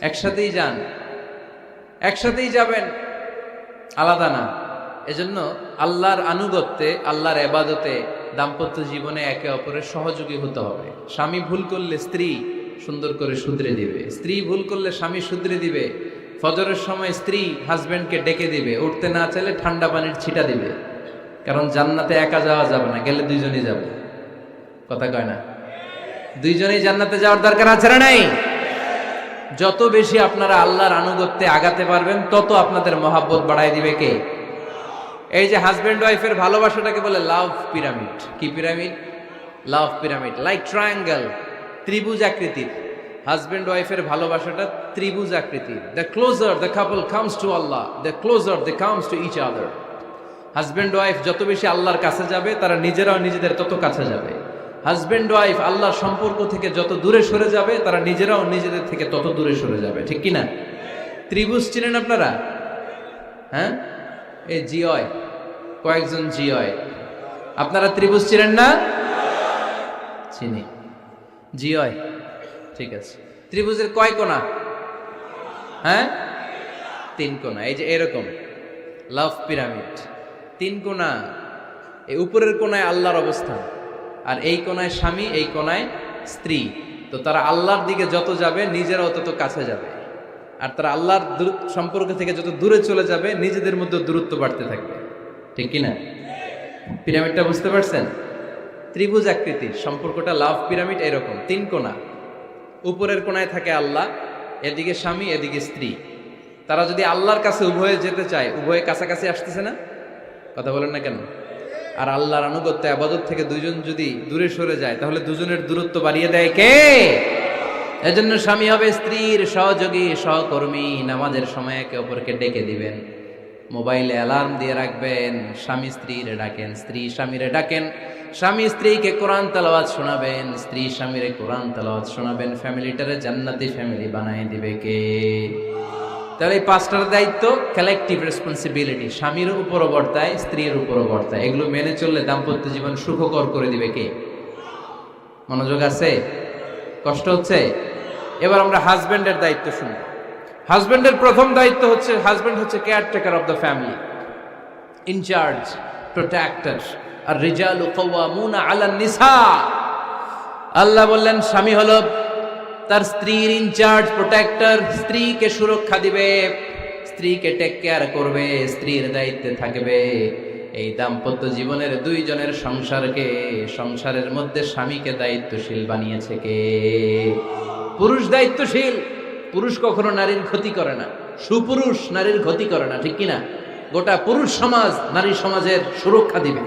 Speaker 1: একসাথেই যান, একসাথেই যাবেন, আলাদা না। এজন্য আল্লাহর আনুগত্যে, আল্লাহর ইবাদতে, দাম্পত্য জীবনে একে অপরের সহযোগী হতে হবে। স্বামী ভুল করলে স্ত্রী সুন্দর করে শুধরে দিবে, স্ত্রী ভুল করলে স্বামী শুধরে দিবে। ফজরের সময় স্ত্রী হাজবেন্ডকে ডেকে দিবে, উঠতে না চাইলে ঠান্ডা পানির ছিটা দিবে। কারণ জান্নাতে একা যাওয়া যাবে না, গেলে দুইজনই যাবে। কথা কয় না? দুইজনেই জান্নাতে যাওয়ার দরকার আছে না নাই? যত বেশি আপনারা আল্লাহর আনুগত্যে আগাতে পারবেন, তত আপনাদের মহাব্বত বাড়ায় দিবে কে? এই যে হাজব্যান্ড ওয়াইফের ভালোবাসাটাকে বলে লাভ পিরামিড। কি pyramid? Love pyramid, like triangle, ত্রিভুজ আকৃতির। হাজব্যান্ড ওয়াইফের ভালোবাসাটা ত্রিভুজ আকৃতির। The closer the couple comes to Allah, the closer they comes to each other. Husband wife যত বেশি আল্লাহর কাছে যাবে, তারা নিজেরাও নিজেদের তত কাছে যাবে। হাজব্যান্ড ওয়াইফ আল্লাহর সম্পর্ক থেকে যত দূরে সরে যাবে, তারা নিজেরাও নিজেদের থেকে তত দূরে সরে যাবে। ঠিক কিনা? ত্রিভুজ চিনেন আপনারা? হ্যাঁ, এই জিওয় কয়েকজন জিওয়, আপনারা ত্রিভুজ চিনেন না? চিনি, জিওয়, ঠিক আছে। ত্রিভুজের কয় কোণা? হ্যাঁ, 3 কোণা। এই যে এরকম লাভ পিরামিড, 3 কোণা। এই উপরের কোণায় আল্লাহর অবস্থান, আর এই কোণায় স্বামী, এই কোণায় স্ত্রী। তো তারা আল্লাহর দিকে যত যাবে নিজেরাও তত কাছে যাবে, আর তারা আল্লাহর সম্পর্ক থেকে যত দূরে চলে যাবে নিজেদের মধ্যে দূরত্ব বাড়তে থাকবে। ঠিক কিনা? পিরামিডটা বুঝতে পারছেন? ত্রিভুজ আকৃতির সম্পর্কটা লাভ পিরামিড এরকম, 3 কোণা। উপরের কোণায় থাকে আল্লাহ, এদিকে স্বামী, এদিকে স্ত্রী। তারা যদি আল্লাহর কাছে উভয়ে যেতে চায়, উভয়ে কাছাকাছি আসতেছে না? কথা বলেন না কেন? আর আল্লাহর আনুগত্য আবাদত থেকে দুইজন যদি দূরে সরে যায়, তাহলে দুজনের দূরত্ব বাড়িয়ে দেয় কে? এজন্য স্বামী হবে স্ত্রীর সহযোগী, সহকর্মী। নামাজের সময় একে অপরকে ডেকে দিবেন, মোবাইলে অ্যালার্ম দিয়ে রাখবেন। স্বামী স্ত্রীরে ডাকেন, স্ত্রী স্বামীরে ডাকেন। স্বামী স্ত্রীকে কোরআন তেলাওয়াত শোনাবেন, স্ত্রী স্বামীরে কোরআন তেলাওয়াত শোনাবেন। ফ্যামিলিটারে জান্নাতি ফ্যামিলি বানায় দিবে কে? তাহলে এই 5টার দায়িত্ব কালেকটিভ রেসপন্সিবিলিটি, স্বামীর উপরও বর্তায়, স্ত্রীর উপরও বর্তায়। এগুলো মেনে চললে দাম্পত্য জীবন সুখকর করে দিবে কে? মনোযোগ আছে? কষ্ট হচ্ছে? এবার আমরা হাজবেন্ডের দায়িত্ব শুনব। হাজবেন্ডের প্রথম দায়িত্ব হচ্ছে, হাজবেন্ড হচ্ছে caretaker of the family, in-charge, protector. আর রিজালু কাওয়ামুনা আলান নিসা। আল্লাহ বললেন স্বামী হলো তার স্ত্রীর ইনচার্জ, প্রোটেক্টর। স্ত্রীকে সুরক্ষা দিবে, স্ত্রীকে টেক কেয়ার করবে, স্ত্রীর দায়িত্বে থাকবে। এই দাম্পত্য জীবনের দুইজনের সংসারকে, সংসারের মধ্যে স্বামীকে দায়িত্বশীল বানিয়েছে কে? পুরুষ দায়িত্বশীল। পুরুষ কখনো নারীর ক্ষতি করে না, সুপুরুষ নারীর ক্ষতি করে না। ঠিক কিনা? গোটা পুরুষ সমাজ নারী সমাজের সুরক্ষা দিবে।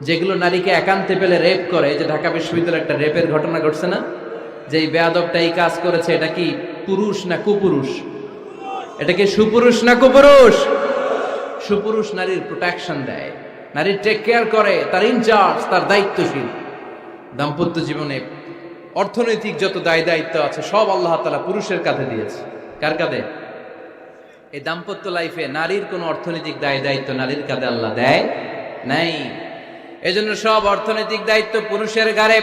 Speaker 1: যেগুলো নারীকে একান্তে পেলে রেপ করে, যে ঢাকা বিশ্ববিদ্যালয়ে একটা রেপের ঘটনা ঘটছে না, যে এই বেয়াদবটা এই কাজ করেছে, এটা কি পুরুষ না কুপুরুষ? এটা কি সুপুরুষ না কুপুরুষ? সুপুরুষ নারীর প্রোটেকশন দেয়, নারীর টেক কেয়ার করে, তার ইনচার্জ, তার দায়িত্বশীল। দাম্পত্য জীবনে অর্থনৈতিক যত দায় দায়িত্ব আছে সব আল্লাহ তাআলা পুরুষের কাঁধে দিয়েছে। কার কাঁধে? এই দাম্পত্য লাইফে নারীর কোনো অর্থনৈতিক দায় দায়িত্ব নারীর কাঁধে আল্লাহ দেয় নাই। এজন্য সব অর্থনৈতিক দায়িত্ব পুরুষের ঘাড়ে।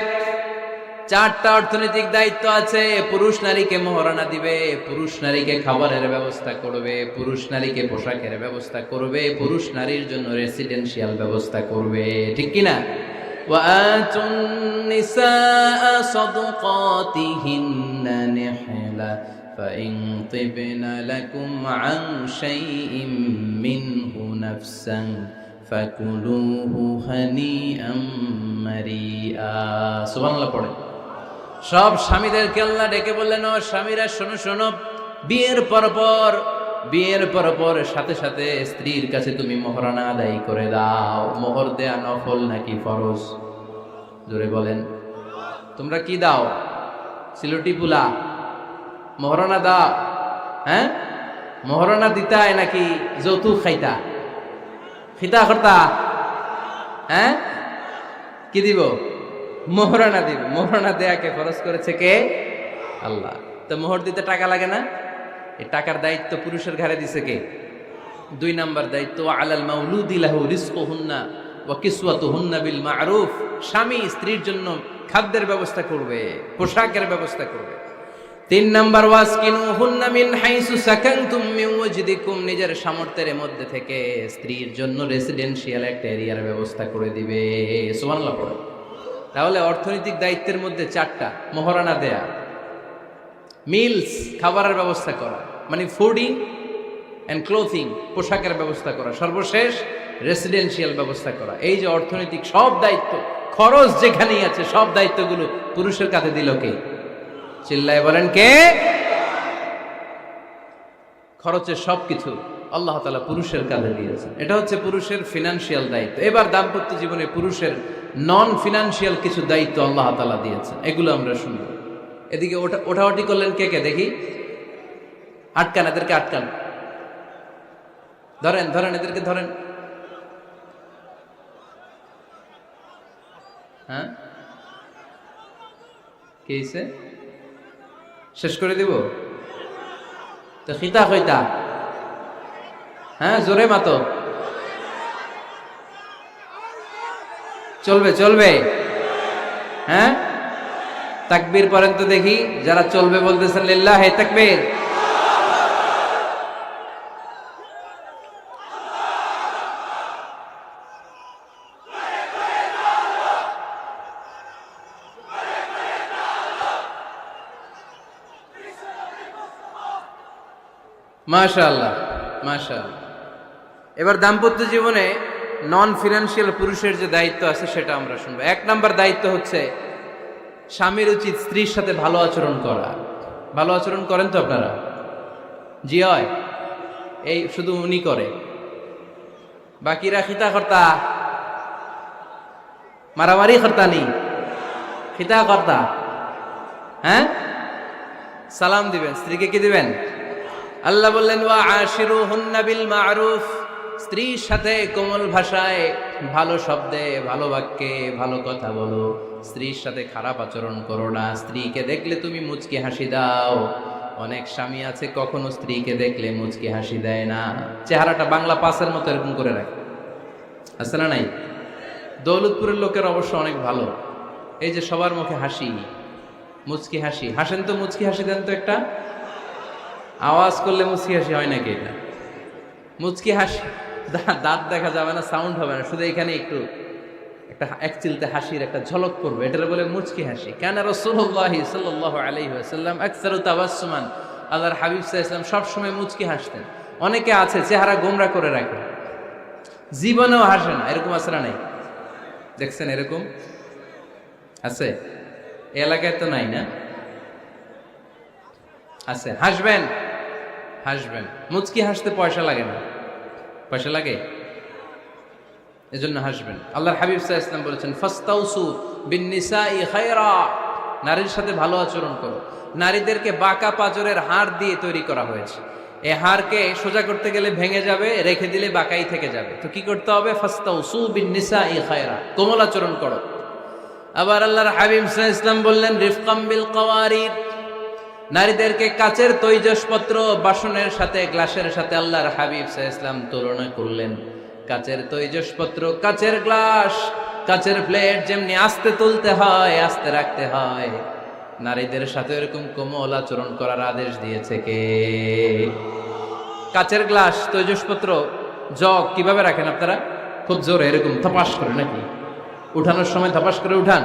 Speaker 1: 4টা অর্থনৈতিক দায়িত্ব আছে। পুরুষ নারীকে মহারণা দিবে, পুরুষ নারীকে খাবারের ব্যবস্থা করবে, পুরুষ নারীকে পোশাকের ব্যবস্থা করবে, পুরুষ নারীর জন্য রেসিডেন্সিয়াল ব্যবস্থা করবে। ঠিক কিনা? وآتوا النساء صدقاتهن نحلة فإن طبن لكم عن شيء منه نفسا فكلوه هنيئا مريئا। সুবহানাল্লাহ পড়ে। সব স্বামীদেরকে আল্লাহ ডেকে বললেন, ও স্বামীরা শোনো শোনো, বিয়ের পর সাথে সাথে স্ত্রীর কাছে তুমি মোহরানা আদায় করে দাও। মোহর দেয়া নফল নাকি ফরজ? জোরে বলেন। তোমরা কি দাও? সিলুটি পুলা মোহরানা দাও? হ্যাঁ, মোহরানা দিতাই নাকি যৌতুক খাইতা? খিতা করতা? হ্যাঁ, কি দিব? মোহরানা দিব। মোহরানা দেয়াকে ফরজ করেছে কে? আল্লাহ। তো মোহর দিতে টাকা লাগে না? এই টাকার দায়িত্ব পুরুষের ঘাড়ে দিছে কে? 2 নাম্বার দায়িত্ব, আলাল মাউলুদি লাহু রিজকুহুন্না ওয়া কিসওয়াতুহুন্না বিল মা'রুফ। স্বামী স্ত্রীর জন্য খাদ্যের ব্যবস্থা করবে, পোশাকের ব্যবস্থা করবে। 3 নাম্বার, ওয়াসকিনুহুন্না মিন হাইসু সাকানতুম মিন ওয়াজদিকুম। নিজের সামর্থ্যের মধ্যে থেকে স্ত্রীর জন্য রেসিডেন্সিয়াল একটা এরিয়ার ব্যবস্থা করে দিবে। সুবহানাল্লাহ পড়ে। তাহলে অর্থনৈতিক দায়িত্বের মধ্যে 4টা: মোহরানা দেয়া, মিলস খাবারের ব্যবস্থা করা, মানে ফুডিং অ্যান্ড ক্লোথিং, পোশাকের ব্যবস্থা করা, সর্বশেষ রেসিডেন্সিয়াল ব্যবস্থা করা। এই যে অর্থনৈতিক সব দায়িত্ব, খরচ যেখানেই আছে, সব দায়িত্বগুলো পুরুষের কাঁধে দিল কে? চিল্লায় বলেন কে? খরচের সবকিছু আল্লাহ তাআলা পুরুষের কাঁধে দিয়েছেন। এটা হচ্ছে পুরুষের ফিনান্সিয়াল দায়িত্ব। এবার দাম্পত্য জীবনে পুরুষের নন ফিনান্সিয়াল কিছু দায়িত্ব আল্লাহ তাআলা দিয়েছেন, এগুলো আমরা শুনব। এদিকে ওঠাওটি করলেন কে কে দেখি? আটকান, এদেরকে আটকান। ধরেন ধরেন, এদেরকে ধরেন। হ্যাঁ, কি হয়েছে? শেষ করে দিব তো? খিতা হইতা? হ্যাঁ, জোরে মাতো। চলবে চলবে? হ্যাঁ, তাকবীর পড়েন তো দেখি, যারা চলবে বলতেছেন লিল্লাহি তাকবীর। মাশাআল্লাহ, মাশাআল্লাহ। এবার দাম্পত্য জীবনে নন ফিনান্সিয়াল পুরুষের যে দায়িত্ব আছে সেটা আমরা শুনবো। 1 নাম্বার দায়িত্ব হচ্ছে স্বামীর উচিত স্ত্রীর সাথে ভালো আচরণ করা। ভালো আচরণ করেন তো আপনারা? জি হয়। এই শুধু উনি করে, বাকিরা খিতা কর্তা, মারামারি কর্তা নি, খিতা কর্তা। হ্যাঁ, সালাম দিবেন, স্ত্রীকে কি দিবেন? আল্লাহ বললেন ওয়া আশিরুহুন্না বিল মা'রুফ, স্ত্রীর সাথে কোমল ভাষায়, ভালো শব্দে, ভালো বাক্যে ভালো কথা বলো। স্ত্রীর সাথে খারাপ আচরণ করো না। স্ত্রীকে দেখলে তুমি মুচকি হাসি দাও। অনেক স্বামী আছে কখনো স্ত্রীকে দেখলে মুচকি হাসি দেয় না, চেহারাটা বাংলা পাসের মতো এরকম করে রাখে। আছে না নাই? দৌলতপুরের লোকের অবশ্য অনেক ভালো, এই যে সবার মুখে হাসি, মুচকি হাসি। হাসেন তো, মুচকি হাসি দেন তো একটা। আওয়াজ করলে মুচকি হাসি হয় নাকি? এটা মুচকি হাসি, দাঁত দেখা যাবে না, সাউন্ড হবে না, শুধু এখানে একটু একটা এক চিলতে হাসির একটা ঝলক পড়বে, এটার বলে মুচকি হাসি। কানা রাসূলুল্লাহ সাল্লাল্লাহু আলাইহি ওয়াসাল্লাম আকসারু তাবাসসুমান, আল্লাহর হাবিব সাল্লাল্লাহু আলাইহি ওয়াসাল্লাম সব সময় মুচকি হাসতেন। অনেকে আছে চেহারা গোমরা করে রাখে, জীবনেও হাসে না, এরকম আছে না নাই? দেখছেন এরকম আছে? এই এলাকায় তো নাই না? আছে। হাসবেন, হাসবেন। মুচকি হাসতে পয়সা লাগে না, পয়সা লাগে? এজন্য হাসবেন। আল্লাহর হাবিব সাল্লাল্লাহু আলাইহি ওয়াসাল্লাম বলেছেন ফাস্তাউসু বিন-নিসাই খায়রা, নারীর সাথে ভালো আচরণ করো। নারীদেরকে বাঁকা পাঁজরের হাড় দিয়ে তৈরি করা হয়েছে। এই হাড়কে সোজা করতে গেলে ভেঙে যাবে, রেখে দিলে বাঁকাই থেকে যাবে। তো কি করতে হবে? ফাস্তাউসু বিন-নিসাই খায়রা, কোমল আচরণ করো। আবার আল্লাহর হাবিব সাল্লাল্লাহু আলাইহি ওয়াসাল্লাম বললেন রিফকাম বিল কাওয়ারির, নারীদেরকে কাচের তৈজসপত্র, বাসনের সাথে, গ্লাসের সাথে আল্লাহর হাবিব সাল্লাল্লাহু আলাইহি ওয়াসাল্লাম তুলনা করলেন। কাচের তৈজসপত্র, কাচের গ্লাস, কাচের প্লেট যেমনি আস্তে তুলতে হয়, আস্তে রাখতে হয়, নারীদের সাথে এরকম কোমল আচরণ করার আদেশ দিয়েছে কে? কাচের গ্লাস, তৈজসপত্র, জগ কিভাবে রাখেন আপনারা? খুব জোরে এরকম ধপাস করে নাকি? উঠানোর সময় ধপাস করে উঠান?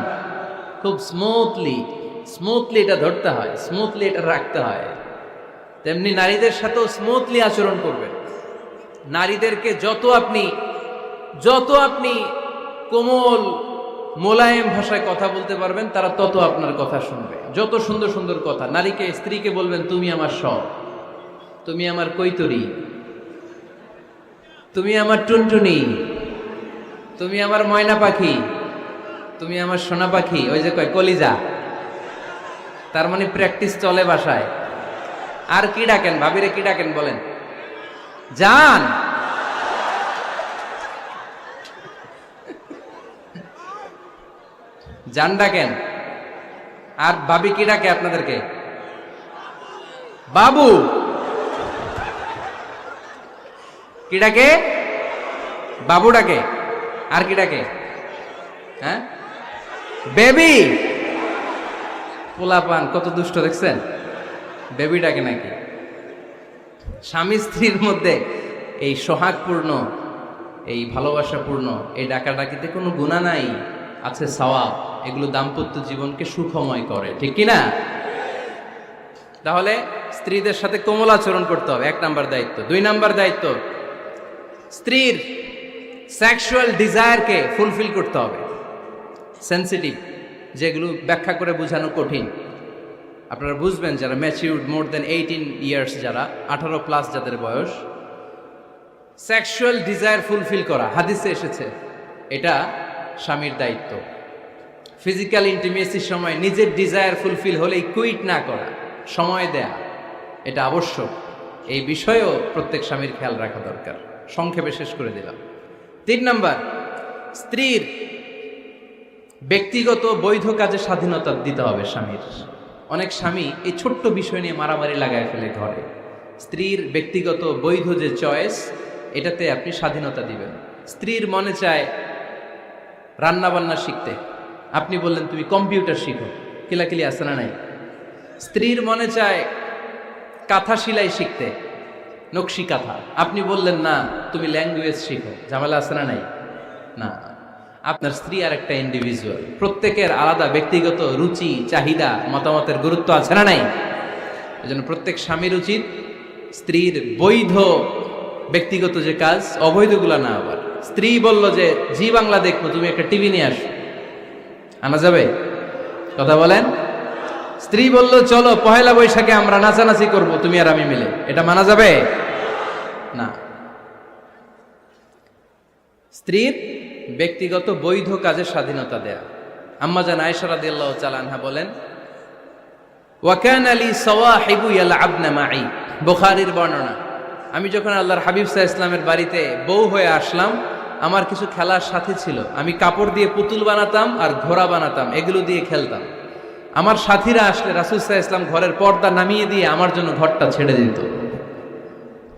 Speaker 1: খুব স্মুথলি, স্মুথলি এটা ধরতে হয়, স্মুথলি এটা রাখতে হয়। তেমনি নারীদের সাথেও স্মুথলি আচরণ করবেন। নারীদেরকে যত আপনি কোমল মোলায়েম ভাষায় কথা বলতে পারবেন, তারা তত আপনার কথা শুনবে। যত সুন্দর সুন্দর কথা, নারীকে, স্ত্রীকে বলবেন তুমি আমার সব, তুমি আমার কৈতরি, তুমি আমার টুনটুনি, তুমি আমার ময়না পাখি, তুমি আমার সোনা পাখি। ওই যে কয় কলিজা, তার মানে প্র্যাকটিস চলে বাসায়। আর কি ডাকেন? ভাবিরে কি ডাকেন বলেন? জান। জান ডাকেন। আর ভাবি কি ডাকে আপনাদেরকে? বাবু। কি ডাকে? বাবু ডাকে। আর কি ডাকে? হ্যাঁ, বেবি। পোলাপান কত দুষ্ট দেখছেন, বেবি ডাকে নাকি? স্বামী স্ত্রীর মধ্যে এই সোহাগপূর্ণ, এই ভালোবাসাপূর্ণ এই ডাকাডাকিতে কোনো গুনাহ নাই, আছে সওয়াব। এগুলো দাম্পত্য জীবনকে সুখময় করে, ঠিক কি না? তাহলে স্ত্রীদের সাথে কোমল আচরণ করতে হবে, 1 নাম্বার দায়িত্ব। 2 নাম্বার দায়িত্ব, স্ত্রীর সেক্সুয়াল ডিজায়ারকে ফুলফিল করতে হবে। সেনসিটিভ, যেগুলো ব্যাখ্যা করে বোঝানো কঠিন, আপনারা বুঝবেন যারা ম্যাচিউরড, মোর দেন 18 ইয়ার্স, যারা 18+ যাদের বয়স, সেক্সুয়াল ডিজায়ার ফুলফিল করা হাদিসে এসেছে, এটা স্বামীর দায়িত্ব। ফিজিক্যাল ইন্টিমেসির সময় নিজের ডিজায়ার ফুলফিল হলেই কুইট না করা, সময় দেয়া, এটা আবশ্যক। এই বিষয়েও প্রত্যেক স্বামীর খেয়াল রাখা দরকার। সংক্ষেপে শেষ করে দিলাম। 3 নাম্বার, স্ত্রীর ব্যক্তিগত বৈধ কাজে স্বাধীনতা দিতে হবে স্বামীর। অনেক স্বামী এই ছোট্ট বিষয় নিয়ে মারামারি লাগায় ফেলে ঘরে। স্ত্রীর ব্যক্তিগত বৈধ যে চয়েস, এটাতে আপনি স্বাধীনতা দিবেন। স্ত্রীর মনে চায় রান্না বান্না শিখতে, আপনি বললেন তুমি কম্পিউটার শিখো, কিলাকিলি আছে না নাই? স্ত্রীর মনে চায় কাঁথা সেলাই শিখতে, নকশি কাঁথা। আপনি বললেন না, তুমি ল্যাঙ্গুয়েজ শিখো, ঝামেলা আছে না নাই? না, আপনার স্ত্রী আর একটা ইন্ডিভিজুয়াল, প্রত্যেকের আলাদা ব্যক্তিগত রুচি, চাহিদা, মতামতের গুরুত্ব আছে না নাই? এজন্য প্রত্যেক স্বামীর উচিত স্ত্রীর বৈধ ব্যক্তিগত যে কাজ, অবৈধগুলা না। আবার স্ত্রী বলল যে জি বাংলা দেখবো, তুমি একটা টিভি নিয়ে আসো, আনা যাবে? কথা বলেন। স্ত্রী বলল চলো পহেলা বৈশাখে আমরা নাচানাচি করব তুমি আর আমি মিলে, এটা মানা যাবে না। স্ত্রীর ব্যক্তিগত বৈধ কাজের স্বাধীনতা দেয়া। আম্মা জান আয়েশা রাদিয়াল্লাহু তাআলা আনহা বলেন, ওয়া কানা লি সাওয়াহিবু ইয়ালআবনা মাই, বুখারীর বর্ণনা। আমি যখন আল্লাহর হাবিব সাল্লাল্লাহু আলাইহি ওয়াসাল্লামের বাড়িতে বউ হয়ে আসলাম, আমার কিছু খেলার সাথী ছিল। আমি কাপড় দিয়ে পুতুল বানাতাম আর ঘোড়া বানাতাম, এগুলো দিয়ে খেলতাম। আমার সাথীরা আসলে রাসূল সাল্লাল্লাহু আলাইহি ওয়াসাল্লাম ঘরের পর্দা নামিয়ে দিয়ে আমার জন্য ঘরটা ছেড়ে দিত।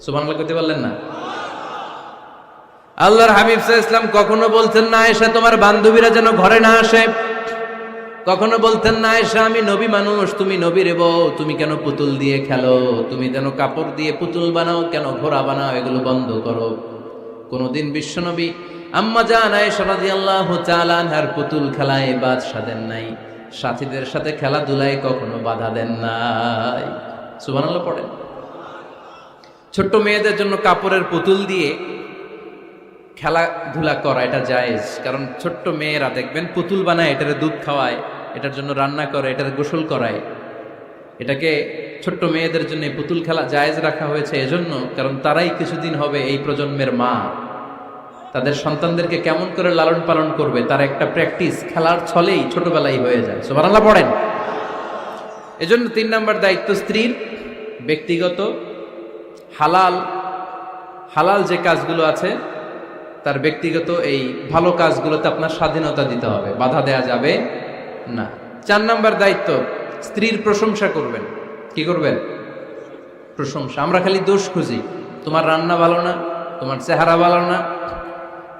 Speaker 1: সুবহানাল্লাহ কইতে পারলেন না? আল্লাহর হাবিব সাল্লাল্লাহু আলাইহি ওয়াসাল্লাম কখনো বলতেন না আয়েশা তোমার বান্ধবীরা যেন ঘরে না আসে, কখনো বলতেন না আয়েশা আমি নবী মানুষ, তুমি নবীর বউ, তুমি কেন পুতুল দিয়ে খেলো, তুমি যেন কাপড় দিয়ে পুতুল বানাও, কেন ঘোড়া বানাও, এগুলো বন্ধ করো। কোনদিন বিশ্বনবী আম্মা জান আয়েশা রাদিয়াল্লাহু তাআলা আনহার পুতুল খেলায় বাধা দেন নাই, সাথীদের সাথে খেলাধুলায় কখনো বাধা দেন নাই। সুবহানাল্লাহ পড়েন। ছোট্ট মেয়েদের জন্য কাপড়ের পুতুল দিয়ে খেলাধুলা করা এটা জায়েজ, কারণ ছোট্ট মেয়েরা দেখবেন পুতুল বানায়, এটারে দুধ খাওয়ায়, এটার জন্য রান্না করে, এটারে গোসল করায়। এটাকে ছোট্ট মেয়েদের জন্য পুতুল খেলা জায়েজ রাখা হয়েছে এজন্য, কারণ তারাই কিছুদিন হবে এই প্রজন্মের মা। তাদের সন্তানদেরকে কেমন করে লালন পালন করবে তার একটা প্র্যাকটিস খেলার ছলেই ছোটবেলায় হয়ে যায়। সুবহানাল্লাহ পড়েন। এজন্য 3 নাম্বার দায়িত্ব স্ত্রীর ব্যক্তিগত হালাল যে কাজগুলো আছে তার ব্যক্তিগত এই ভালো কাজগুলোতে আপনার স্বাধীনতা দিতে হবে, বাধা দেয়া যাবে না। 4 নাম্বার দায়িত্ব স্ত্রীর প্রশংসা করবেন। কি করবেন? প্রশংসা। আমরা খালি দোষ খুঁজি, তোমার রান্না ভালো না, তোমার চেহারা ভালো না,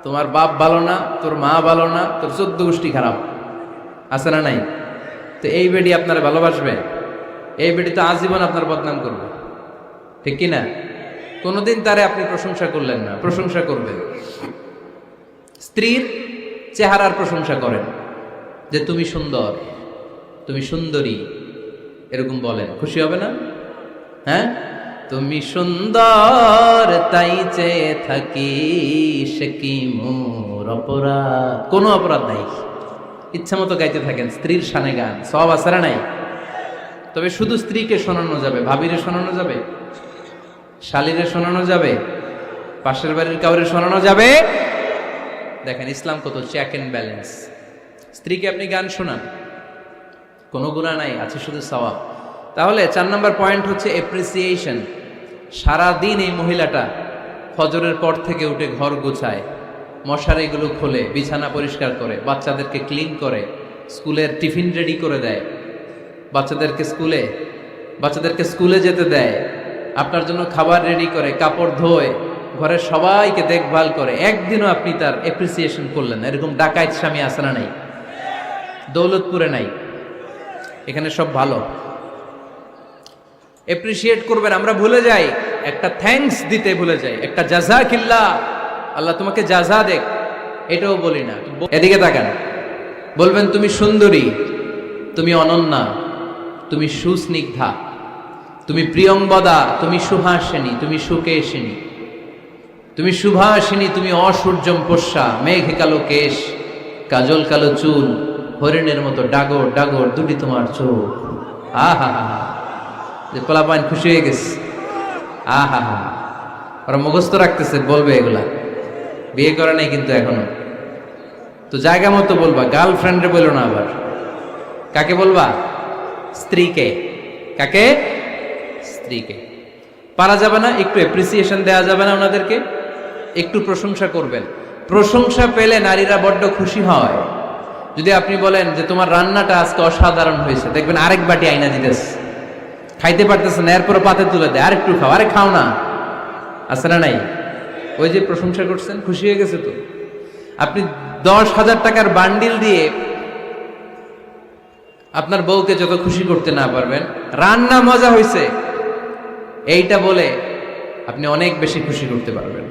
Speaker 1: তোমার বাপ ভালো না, তোর মা ভালো না, তোর 14 গোষ্ঠী খারাপ, আছে না নাই? তো এই বেডি আপনারা ভালোবাসবে? এই বেডি তো আজীবন আপনার বদনাম করবে, ঠিক কি না? কোনোদিন তারে আপনি প্রশংসা করলেন না, প্রশংসা করবেন। স্ত্রীর চেহারার প্রশংসা করেন, যে তুমি সুন্দর, তুমি সুন্দরী, এরকম বলেন, খুশি হবে না? হ্যাঁ, তুমি সুন্দর তাই চেয়ে থাকি, সে কি মোর অপরাধ? কোনো অপরাধ নাই, ইচ্ছা মতো গাইতে থাকেন স্ত্রীর শানে গান, সব আছে না নাই? তবে শুধু স্ত্রীকে শোনানো যাবে, ভাবিরে শোনানো যাবে, শালীরে শোনানো যাবে, পাশের বাড়ির কাউরে শোনানো যাবে? দেখেন ইসলাম কত চেক এন্ড ব্যালেন্স। স্ত্রীকে আপনি গান শোনান, কোনো গুনাহ নাই, আছে শুধু সওয়াব। তাহলে 4 নম্বর পয়েন্ট হচ্ছে এপ্রিসিয়েশন। সারাদিন এই মহিলাটা ফজরের পর থেকে উঠে ঘর গোছায়, মশারিগুলো খোলে, বিছানা পরিষ্কার করে, বাচ্চাদেরকে ক্লিন করে, স্কুলের টিফিন রেডি করে দেয়, বাচ্চাদেরকে স্কুলে যেতে দেয়, আপনার জন্য খাবার রেডি করে, কাপড় ধোয়, ঘরের সবাইকে দেখভাল করে। একদিনও আপনি তার এপ্রিসিয়েশন করলেন না। এরকম ডাকাইত স্বামী আছে না নাই? দৌলতপুরে নাই, এখানে সব ভালো। এপ্রিসিয়েট করবেন। আমরা ভুলে যাই, একটা থ্যাঙ্কস দিতে ভুলে যাই, একটা জাযাকিল্লাহ, আল্লাহ তোমাকে জাযা দেখ, এটাও বলি না। এদিকে তাকান, বলবেন তুমি সুন্দরী, তুমি অনন্যা, তুমি সুস্নিগ্ধা, তুমি প্রিয়ংবদা, তুমি সুহাসিনী, তুমি সুকেশিনী, তুমি সুভাষিনী, তুমি অসূর্যম পোষ্যা, মেঘে কালো কেশ, কাজল কালো চুল, হরিণের মতো ডাগর ডাগর দুটি তোমার চোখ। আহা হা হা, যে পোলাপাইন খুশি হয়ে গেছে। আহা হা, ওরা মুখস্থ রাখতেছে, বলবে এগুলা। বিয়ে করে নাই কিন্তু এখনো, তো জায়গা মতো বলবা। গার্লফ্রেন্ডে বললো না আবার। কাকে বলবা? স্ত্রীকে। কাকে? স্ত্রীকে। পারা যাবে না? একটু এপ্রিসিয়েশন দেওয়া যাবে না? ওনাদেরকে একটু প্রশংসা করবেন। প্রশংসা পেলে নারীরা বড্ড খুশি হয়। যদি আপনি বলেন যে তোমার রান্নাটা আজকে অসাধারণ হয়েছে, দেখবেন আরেক বাটি আইনা দিতেছে, খাইতে পারতেছে না, এরপর পাতে তুলে দেয়, আরেকটু খাও, আরে খাও না, আছে না নাই? ওই যে প্রশংসা করছেন, খুশি হয়ে গেছে। তো আপনি 10,000 টাকার বান্ডিল দিয়ে আপনার বউকে যত খুশি করতে না পারবেন, রান্না মজা হয়েছে এইটা বলে আপনি অনেক বেশি খুশি করতে পারবেন।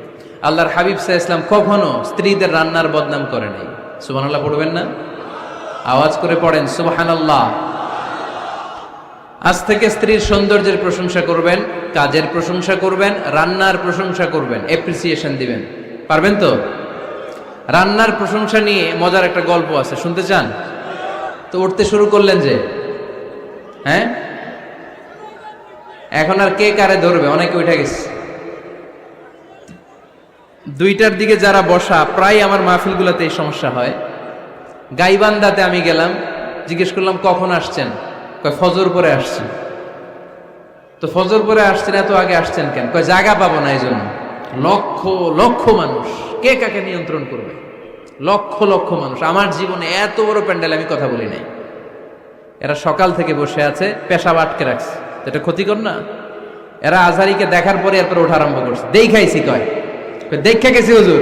Speaker 1: আল্লাহর হাবিব সাল্লাল্লাহু আলাইহি ওয়াসাল্লাম কখনো স্ত্রীদের রান্নার বদনাম করে নাই। সুবহানাল্লাহ পড়বেন না? আওয়াজ করে পড়েন সুবহানাল্লাহ। আজ থেকে স্ত্রীর সৌন্দর্যের প্রশংসা করবেন, কাজের প্রশংসা করবেন, রান্নার প্রশংসা করবেন, অ্যাপ্রিসিয়েশন দিবেন। পারবেন তো? রান্নার প্রশংসা নিয়ে মজার একটা গল্প আছে, শুনতে চান? তো উঠতে শুরু করলেন যে, হ্যাঁ, এখন আর কে কারে ধরবে? অনেকে উঠে গেছে। 2টার দিকে যারা বসা, প্রায় আমার মাহফিলগুলোতে এই সমস্যা হয়। গাইবান্ধাতে আমি গেলাম, জিজ্ঞেস করলাম কখন আসছেন? কয় ফজর পরে আসছি। তো ফজর পরে আসছেন, এত আগে আসছেন কেন? কয় জায়গা পাবো না এই জন্য। লক্ষ লক্ষ মানুষ, কে কাকে নিয়ন্ত্রণ করবে? লক্ষ লক্ষ মানুষ। আমার জীবনে এত বড় প্যান্ডেল আমি কথা বলি নাই। এরা সকাল থেকে বসে আছে, পেশাব আটকে রাখছে, এটা ক্ষতিকর না? এরা আজহারিকে দেখার পরে এরপরে ওঠা আরম্ভ করছে। দেখাইছি, কয় দেখে গেছি হুজুর,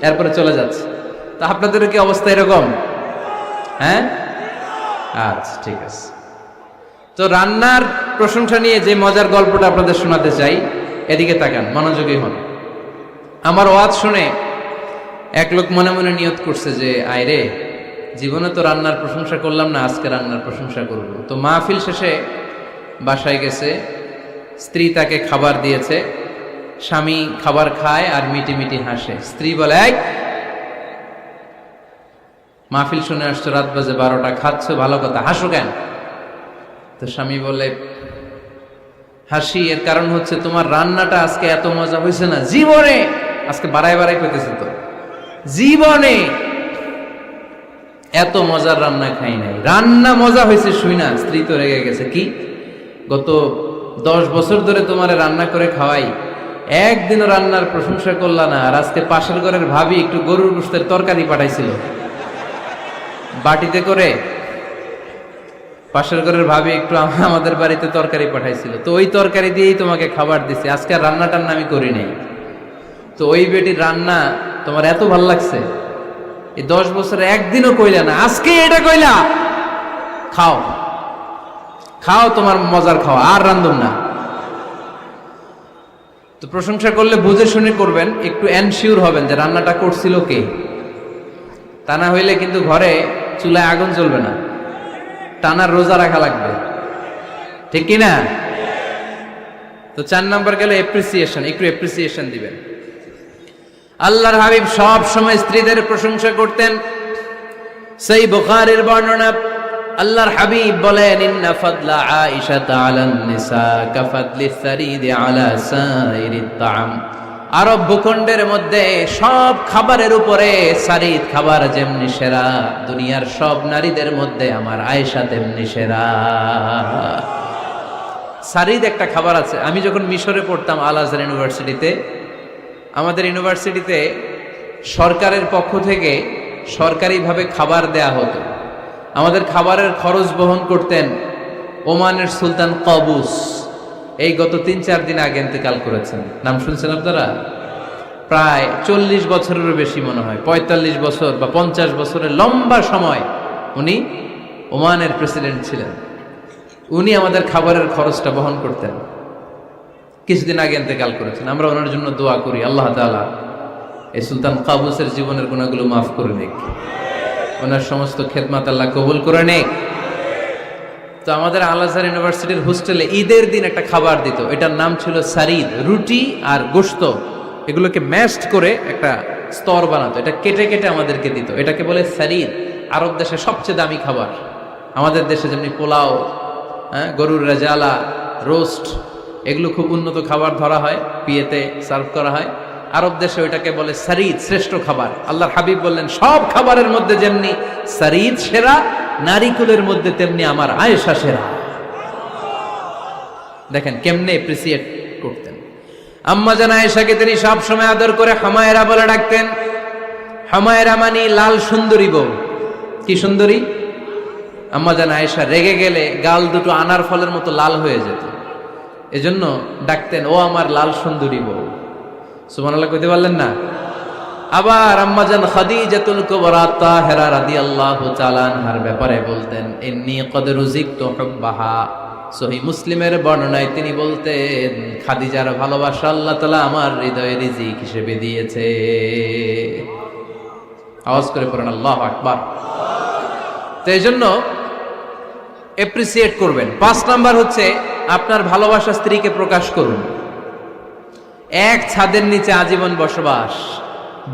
Speaker 1: এরপরে চলে যাচ্ছে। তা আপনাদের কি অবস্থা এরকম? হ্যাঁ, আচ্ছা ঠিক আছে। তো রান্নার প্রশংসা নিয়ে যে মজার গল্পটা আপনাদের শোনাতে চাই, এদিকে তাকান, মনোযোগী হন। আমার ওয়াজ শুনে এক লোক মনে মনে নিয়ত করছে যে আয়রে, জীবনে তো রান্নার প্রশংসা করলাম না, আজকে রান্নার প্রশংসা করব। তো মাহফিল শেষে বাসায় গেছে, স্ত্রী তাকে খাবার দিয়েছে, স্বামী খাবার খায় আর মিটি মিটি হাসে। স্ত্রী বলে, এই মাহফিল শুনে আসছো, রাত বাজে 12টা, খাচ্ছ ভালো কথা, হাসো কেন? তো স্বামী বলে, হাসি এর কারণ হচ্ছে তোমার রান্নাটা আজকে এত মজা হয়েছে না জীবনে, আজকে বাড়াই বাড়াই পেতেছে, তো জীবনে এত মজার রান্না খাই নাই। রান্না মজা হয়েছে শুই না। স্ত্রী তো রেগে গেছে, কি গত 10 বছর ধরে তোমার রান্না করে খাওয়াই, একদিনও রান্নার প্রশংসা করলা না, আর আজকে পাশের ঘরের ভাবি একটু গরুর গোশতের তরকারি পাঠাইছিল বাটিতে করে, পাশের ঘরের ভাবি একটু আমাদের বাড়িতে তরকারি পাঠাইছিল, তো ওই তরকারি দিয়েই তোমাকে খাবার দিছে, আজকে রান্না টান্না আমি করি নাই। তো ওই বেটির রান্না তোমার এত ভাল লাগছে, এই 10 বছরে একদিনও কইলা না, আজকে এটা কইলা, খাও খাও, তোমার মজার খাওয়া, আর রান্ধুম না। তো প্রশংসা করলে বুঝে শুনে করবেন, একটু এনশিওর হবেন যে রান্নাটা করছিল কে। তা না হইলে কিন্তু ঘরে চুলায় আগুন জ্বলবে না, টানার রোজা রাখা লাগবে, ঠিক কিনা? তো 4 নাম্বার গেল এপ্রিসিয়েশন, একটু এপ্রিসিয়েশন দিবেন। আল্লাহর হাবিব সব সময় স্ত্রীদের প্রশংসা করতেন। সেই বুখারীর বর্ণনা, আল্লাহর হাবিব বলেন, ইন্না ফাদলা আয়েশা আলান নিসা কাফাদলি সারিদি আলা সাইরিত তাআম। আরব ভূখণ্ডের মধ্যে সব খাবারের উপরে সারিদ খাবার যেমনি সেরা, দুনিয়ার সব নারীদের মধ্যে আমার আয়েশা তেমনি সেরা। সারিদ একটা খাবার আছে। আমি যখন মিশরে পড়তাম আল আজহার ইউনিভার্সিটিতে, আমাদের ইউনিভার্সিটিতে সরকারের পক্ষ থেকে সরকারিভাবে খাবার দেয়া হতো। আমাদের খাবারের খরচ বহন করতেন ওমানের সুলতান কাবুস। এই গত 3-4 দিন আগে ইন্তেকাল করেছেন। নাম শুনছেন আপনারা? প্রায় 40 বছরেরও বেশি মনে হয়, 45 বছর বা 50 বছরের লম্বা সময় উনি ওমানের প্রেসিডেন্ট ছিলেন। উনি আমাদের খাবারের খরচটা বহন করতেন। কিছুদিন আগে ইন্তেকাল করেছেন। আমরা ওনার জন্য দোয়া করি, আল্লাহ তাআলা এই সুলতান কাবুসের জীবনের গুনাহগুলো মাফ করে নিক, ওনার সমস্ত খেদমত আল্লাহ কবুল করে নিক। তো আমাদের আল আজহার ইউনিভার্সিটির হোস্টেলে ঈদের দিন একটা খাবার দিত, এটার নাম ছিল সারিদ। রুটি আর গোশত এগুলোকে ম্যাশড করে একটা স্তর বানাতো, এটা কেটে কেটে আমাদেরকে দিত, এটাকে বলে সারিদ। আরব দেশে সবচেয়ে দামি খাবার। আমাদের দেশে যেমনি পোলাও, হ্যাঁ, গরুর রেজালা, রোস্ট, এগুলো খুব উন্নত খাবার ধরা হয়, বিয়েতে সার্ভ করা হয়। আরব দেশে ওইটাকে বলে সারিদ, শ্রেষ্ঠ খাবার। আল্লাহর হাবিব বললেন, সব খাবারের মধ্যে যেমনি সারিদ সেরা, নারীকুলের মধ্যে তেমনি আমার আয়েশা সেরা। দেখেন কেমনে এপ্রিসিয়েট করতেন। আম্মা জান আয়েশাকে তিনি সব সময় আদর করে হামায়রা বলে ডাকতেন। হামায়রা মানে লাল সুন্দরী বউ। কি সুন্দরী? আম্মা জান আয়েশা রেগে গেলে গাল দুটো আনার ফলের মতো লাল হয়ে যেত, এজন্য ডাকতেন, ও আমার লাল সুন্দরী বউ। সুবহানাল্লাহ কইতে পারলেন না? আবার আম্মাজান খাদিজাতুল কুবরা তাহেরা রাদিয়াল্লাহু তাআলা আনহার ব্যাপারে বলতেন, ইন্নী ক্বাদ রুজিকতু হুব্বাহা। সহিহ মুসলিমের বর্ণনায় তিনি বলতেন, খাদিজার ভালোবাসা আল্লাহ তাআলা আমার হৃদয়ে রিজিক হিসেবে দিয়েছে। আওয়াজ করে পড়েন আল্লাহু আকবার। তো এইজন্য এপ্রিসিয়েট করবেন। 5 নাম্বার হচ্ছে আপনার ভালোবাসা স্ত্রীকে প্রকাশ করুন। এক ছাদের নিচে আজীবন বসবাস,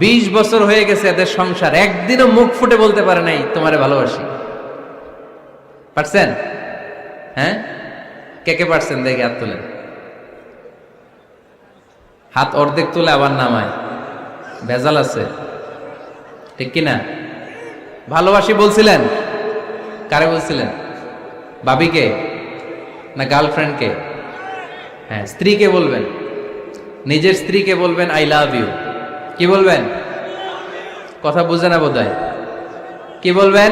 Speaker 1: 20 বছর হয়ে গেছে এদের সংসার, একদিনও মুখ ফুটে বলতে পারে নাই তোমারে ভালোবাসি। পারছেন? হ্যাঁ, কে কে পারছেন? দেখে হাত তোলেন। হাত অর্ধেক তুলে আবার নামায়, ভেজাল আছে, ঠিক কিনা? ভালোবাসি বলছিলেন? কারে বলছিলেন? ভাবিকে না গার্লফ্রেন্ডকে? হ্যাঁ, স্ত্রীকে বলবেন, নিজের স্ত্রীকে বলবেন আই লাভ ইউ। কি বলবেন? কথা বুঝে না বোধহয়। কি বলবেন?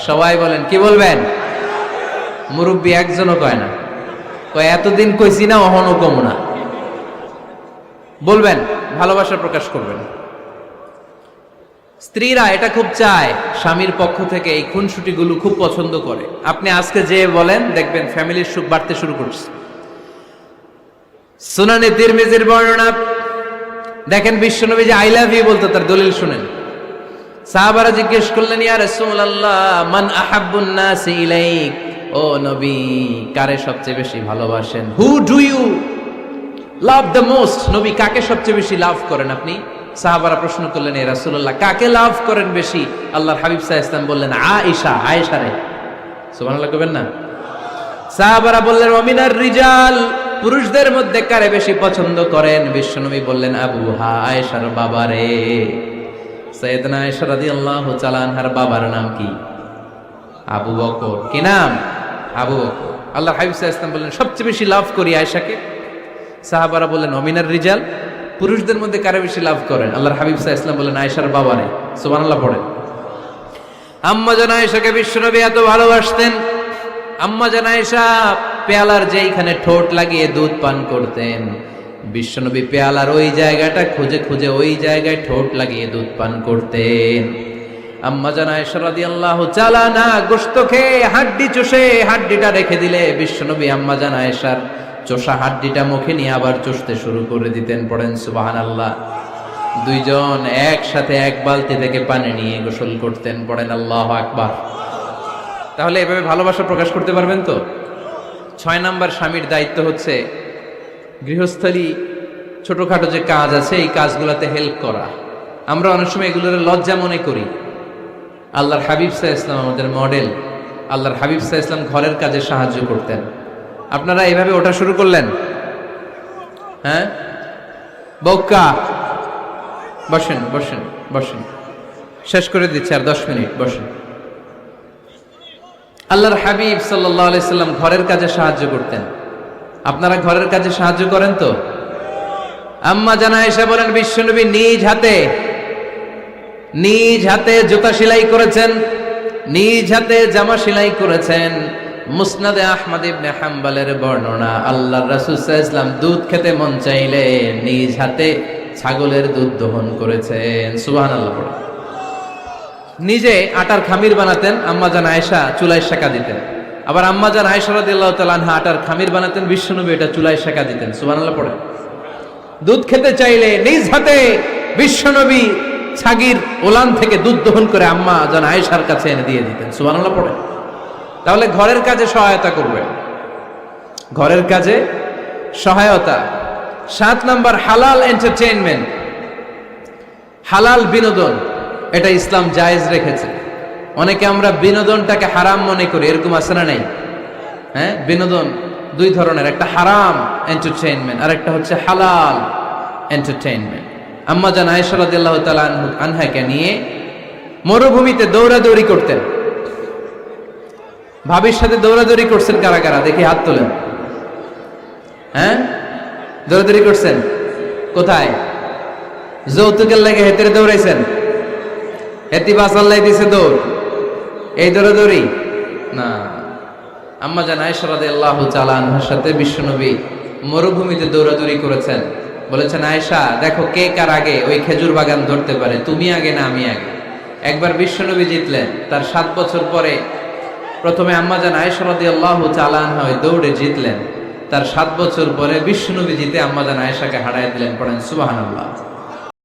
Speaker 1: সবাই বলেন, কি বলবেন? মুরব্বী একজনও কয় না, কয় এতদিন কইছি না, অহনও কম না। বলবেন, ভালোবাসা প্রকাশ করবেন। স্ত্রীরা এটা খুব চায়, স্বামীর পক্ষ থেকে এই খুনসুটিগুলো খুব পছন্দ করে। আপনি আজকে যে বলেন, দেখবেন ফ্যামিলির সুখ বাড়তে শুরু করছে। সুনানে তিরমিজির বর্ণনা দেখেন, বিশ্বনবী যে আই লাভ ইউ বলতো তার দলিল শুনেন। সাহাবারা জিজ্ঞেস করলেন, ইয়া রাসূলুল্লাহ মান আহাব্বুন নাস ইলাইক, ও নবী কারে সবচেয়ে বেশি ভালোবাসেন? Who do you love the most? নবী কাকে সবচেয়ে বেশি লাভ করেন আপনি? সাহাবারা প্রশ্ন করলেন, ইয়া রাসূলুল্লাহ কাকে লাভ করেন বেশি? আল্লাহর হাবিব সাল্লাল্লাহু আলাইহি ওয়াসাল্লাম বললেন, আয়েশা, আয়েশারে। সুবহানাল্লাহ কইবেন না? সাহাবারা বললেন, ওয়ামিনার রিজাল, পুরুষদের মধ্যে কারে বেশি পছন্দ করেন? বিশ্বনবী বললেন, আবুহা, আয়েশার বাবারে। সাইয়েদনা আয়েশা রাদিয়াল্লাহু তাআলা আনহার বাবার নাম কি? আবু বকর। কি নাম? আবু বকর। আল্লাহর হাবিব সাল্লাল্লাহু আলাইহি ওয়াসাল্লাম বললেন, সবচেয়ে বেশি লাভ করি আয়েশাকে। সাহাবারা বললেন, ওয়ামিনার রিজাল, পুরুষদের মধ্যে কারে বেশি লাভ করেন? আল্লাহর হাবিব সাল্লাল্লাহু আলাইহি ওয়াসাল্লাম বললেন, আয়েশার বাবারে। সুবহানাল্লাহ পড়েন। আম্মা জান আয়েশাকে বিশ্বনবী এত ভালোবাসতেন। আম্মা জান আয়েশা পেয়ালার যেইখানে ঠোঁট লাগিয়ে দুধ পান করতেন, বিশ্বনবী পেয়ালার ওই জায়গাটা খুঁজে খুঁজে ওই জায়গায় ঠোঁট লাগিয়ে দুধ পান করতেন। আম্মা জান আয়েশা রাদিয়াল্লাহু তাআলা আনহা গোশত খেয়ে হাড্ডি চষে হাড্ডিটা রেখে দিলে বিশ্বনবী আম্মা জান আয়েশার চষা হাড্ডিটা মুখে নিয়ে আবার চষতে শুরু করে দিতেন। পড়েন সুবহানাল্লাহ। দুইজন একসাথে এক বালতি থেকে পানি নিয়ে গোসল করতেন। পড়েন আল্লাহু আকবার। তাহলে এভাবে ভালোবাসা প্রকাশ করতে পারবেন তো? 6 নাম্বার স্বামীর দায়িত্ব হচ্ছে গৃহস্থলী ছোটখাটো যে কাজ আছে এই কাজগুলোতে হেল্প করা। আমরা অনেক সময় এগুলোর লজ্জা মনে করি। আল্লাহর হাবিব সাল্লাল্লাহু আলাইহি ওয়াসাল্লাম আমাদের মডেল। আল্লাহর হাবিব সাল্লাল্লাহু আলাইহি ওয়াসাল্লাম ঘরের কাজে সাহায্য করতেন। আপনারা এইভাবে ওঠা শুরু করলেন? হ্যাঁ, বউকা বসেন বসেন বসেন, শেষ করে দিচ্ছি, আর 10 মিনিট বসেন। আল্লাহর হাবিব সাল্লাল্লাহু আলাইহি সাল্লাম ঘরের কাজে সাহায্য করতেন। আপনারা ঘরের কাজে সাহায্য করেন তো? আম্মা জান আয়েশা বলেন, বিশ্বনবী নিজ হাতে জুতা সেলাই করেছেন, নিজ হাতে জামা সেলাই করেছেন। মুসনাদে আহমদ ইবনে হাম্বলের বর্ণনা, আল্লাহর রাসূল সাল্লাল্লাহু আলাইহি ওয়াসাল্লাম দুধ খেতে মন চাইলে নিজ হাতে ছাগলের দুধ দহন করেছেন। সুবহানাল্লাহ পড়ে। নিজে আটার খামির বানাতেন, আম্মা জান আয়েশা চুলায় সেকা দিতেন। আবার আম্মা জান আয়েশা রাদিয়াল্লাহু তাআলা আনহা আটার খামির বানাতেন, বিশ্বনবী এটা চুলায় সেকা দিতেন। সুবহানাল্লাহ পড়ে। দুধ খেতে চাইলে নিজ হাতে বিশ্বনবী ছাগির ওলান থেকে দুধ দহন করে আম্মা জান আয়েশার কাছে এনে দিয়ে দিতেন। সুবহানাল্লাহ পড়ে। তাহলে ঘরের কাজে সহায়তা করবেন, ঘরের কাজে সহায়তা। 7 নাম্বার হালাল এন্টারটেইনমেন্ট, হালাল বিনোদন, এটা ইসলাম জায়েজ রেখেছে। অনেকে আমরা বিনোদনটাকে হারাম মনে করি, এরকম আছে না নাই? হ্যাঁ, বিনোদন 2 ধরনের, একটা হারাম এন্টারটেইনমেন্ট আর একটা হচ্ছে হালাল এন্টারটেইনমেন্ট। আম্মা জান আয়েশা রাদিয়াল্লাহু তাআলা আনহাকে নিয়ে মরুভূমিতে দৌড়াদৌড়ি করতেন। ভাবির সাথে দৌড়াদৌড়ি করছেন কারা কারা? দেখি হাত তোলেন। হ্যাঁ, দৌড়াদৌড়ি করছেন কোথায়? যৌতুকের লাগে হেতেরে দৌড়াইছেন? হেতি বাসাল্লাই দিছে দৌড়, এই দৌড়াদৌড়ি না। আম্মা জান আয়েশা রাদিয়াল্লাহু তাআলা আনহার সাথে বিশ্বনবী মরুভূমিতে দৌড়াদৌড়ি করেছেন। বলেছেন আয়েশা দেখো কে কার আগে ওই খেজুর বাগান ধরতে পারে, তুমি আগে না আমি আগে। একবার বিশ্বনবী জিতলেন, তার 7 বছর পরে প্রথমে আম্মাজান আয়েশা রাদিয়াল্লাহু তাআলা আনহা ওই দৌড়ে জিতলেন, তার 7 বছর পরে বিশ্বনবী জিতে আম্মাজান আয়েশাকে হারায় দিলেন। পড়েন সুবহানাল্লাহ।